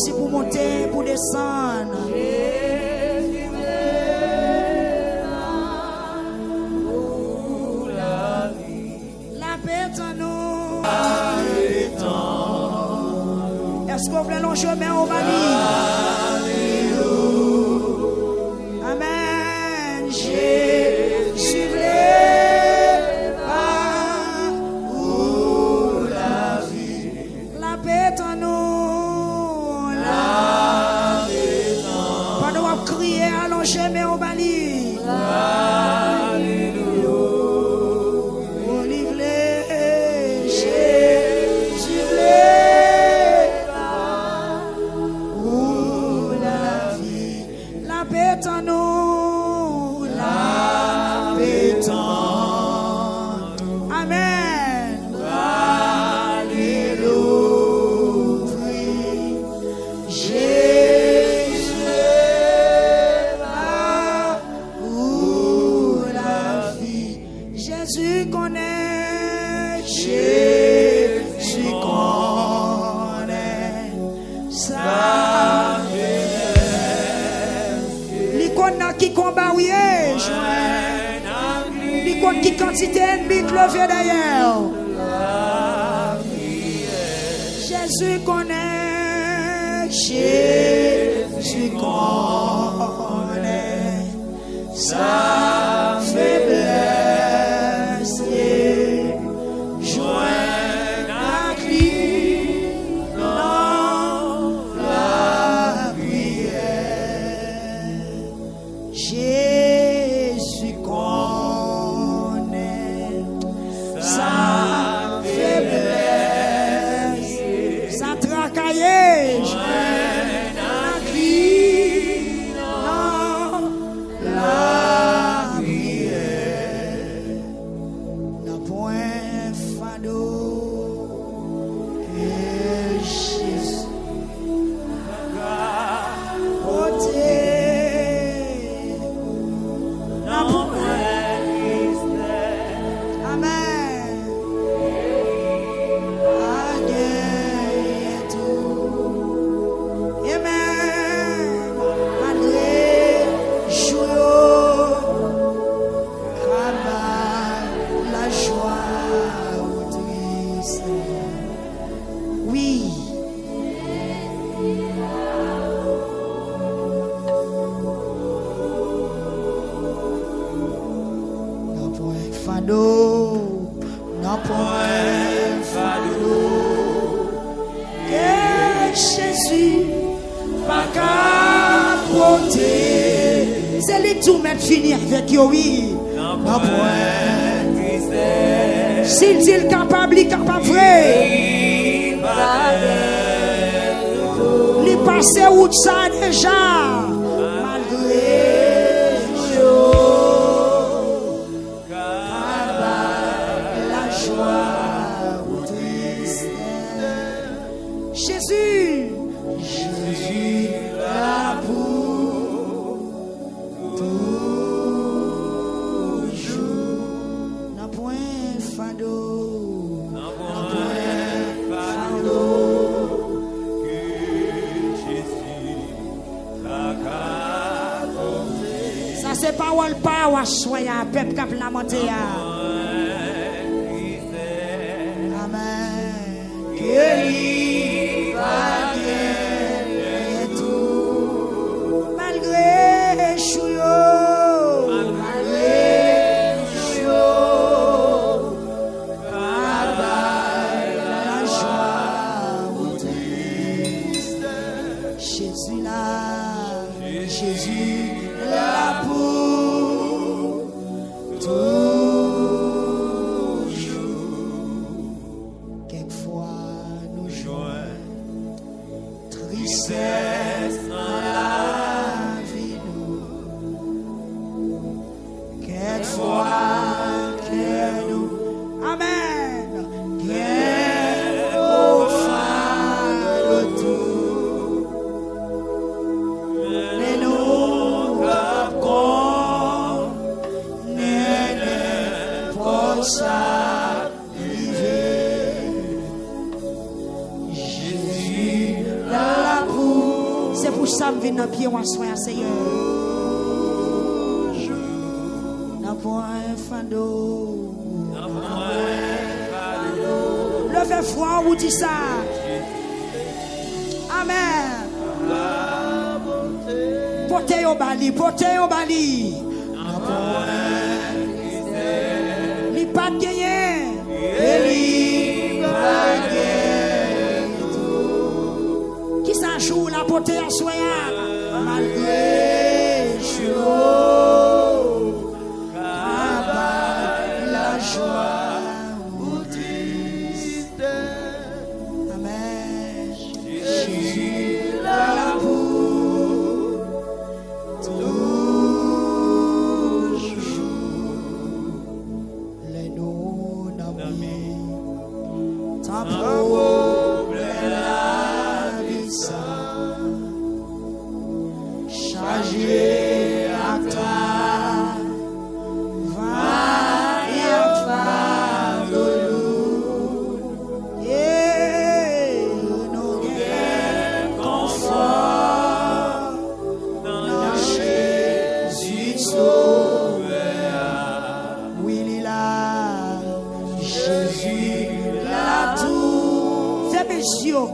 Si pour monter, pour descendre. La paix en nous. Est-ce qu'on voulait long chemin au Mali? Amen. Jésus la vie. La paix en nous. Allons chemin au Bali. Alléluia. On livre Jésus pour la vie. La paix en nous. La paix en nous. Amen. Alléluia. Jésus connaît, Jésus connaît sa faiblesse. L'icône qui combat, oui, l'icône qui quantité ennemie levé d'ailleurs. Jésus connaît, Jésus connaît sa faiblesse. Jésus connaît sa faiblesse, sa tracaillage, la prière, n'a point fado, fado, non point fado. Et Jésus, pas capoter. C'est les tout mettre fini avec yo, oui. Non point tristesse. S'il dit le capable, il capable vrai. Il passe où ça déjà. Malgré yo. La joie ou tristesse. Jésus, Jésus là pour toujours. N'a point fado, n'a point fado. Que Jésus la capote. Ça c'est parole pas ou soya peuple cap la monter. Amen. Que va bien tout malgré chouyo, malgré chouyo, la joie ou triste. Jésus là, Jésus là pour toujours. Quelquefois nous jouons tristesse dans la vie nous. Quelquefois que nous, amen, bien au fin de tout. Mais nous capons n'est pas ça. C'est pour ça que je viens dans le pied ou soin, Seigneur. N'a point fado. Le fait froid, vous dit ça. Amen. Portez au bali, portez au bali. Li pas de gagner. Li pas de gagner. Qui s'en joue la portée à soya. Malgré chaud. La joie ou triste. Amen. Jésus là pour toujours. Les noms d'amis. Ta problème la vie ça. Chargé à toi.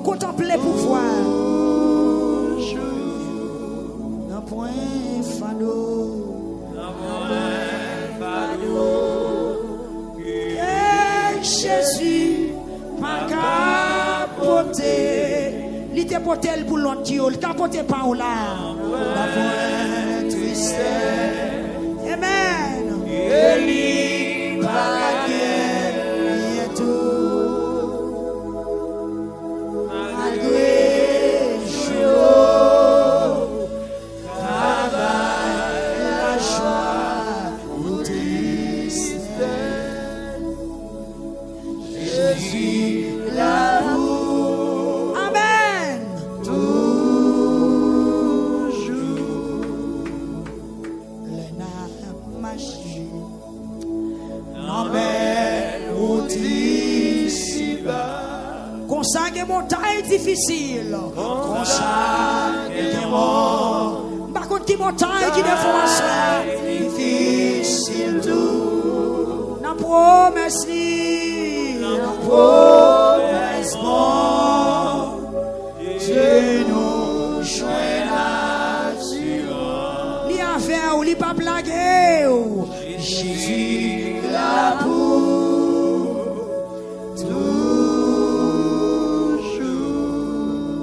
Contemplez pour voir. N'a point fado. Et Jésus pas capoter. Il était porté pour l'autre Dieu. Il capote pas ou là. N'a point tristesse. Amen. Et pas bientôt. Consacre montagne difficile. Consacre mon. Par contre, qui montagne qui défonce. Difficile tout. La promesse li. La promesse bon. Dieu nous joint l'assurance. Li a fait ou li pas blagué ou. Jésus là pour toujours.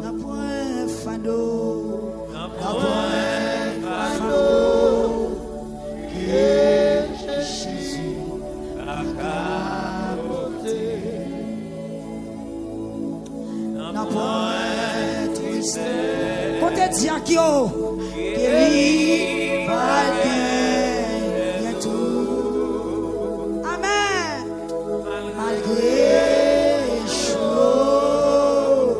N'a point fado, n'a point fado, que Jésus a apporté. N'a point tristesse. Côté Diakio, que lui va gagner tout. Amen. Malgré chaud,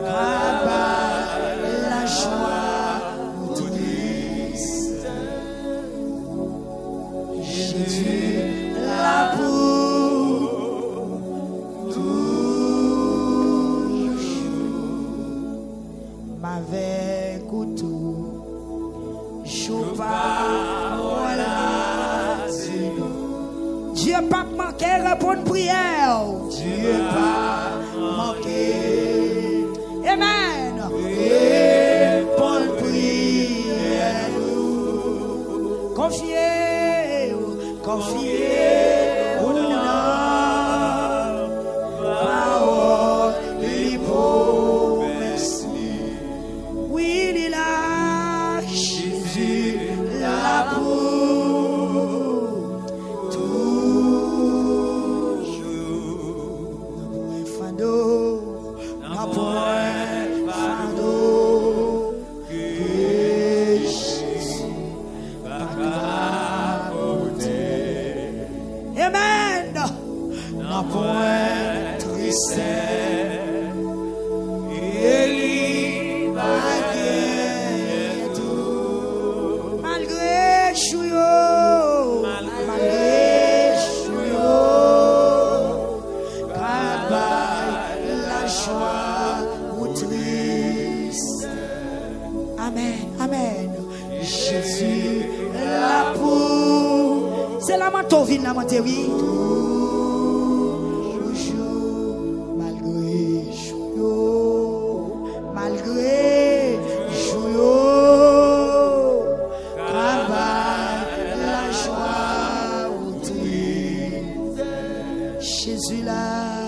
la joie triste. Jésus là pour toujours. M'avait couteau, chaud voilà. Dieu pas manqué répondre prière. Dieu pas manqué. Amen. Répondre prière. Confiez, confiez. Parole, les promesses. Oui, il est là. Jésus là pour toujours. N'a point fardeau, que Jésus va apporter. Amen. N'a point tristesse, il va gagner tout. Malgré chouyo, malgré chouyo, la joie ou triste. Amen, amen. Jésus là pour. C'est la mantovine, la mantérie. Toujours, malgré chouyo, malgré chouyo, la joie ou triste. Jésus là.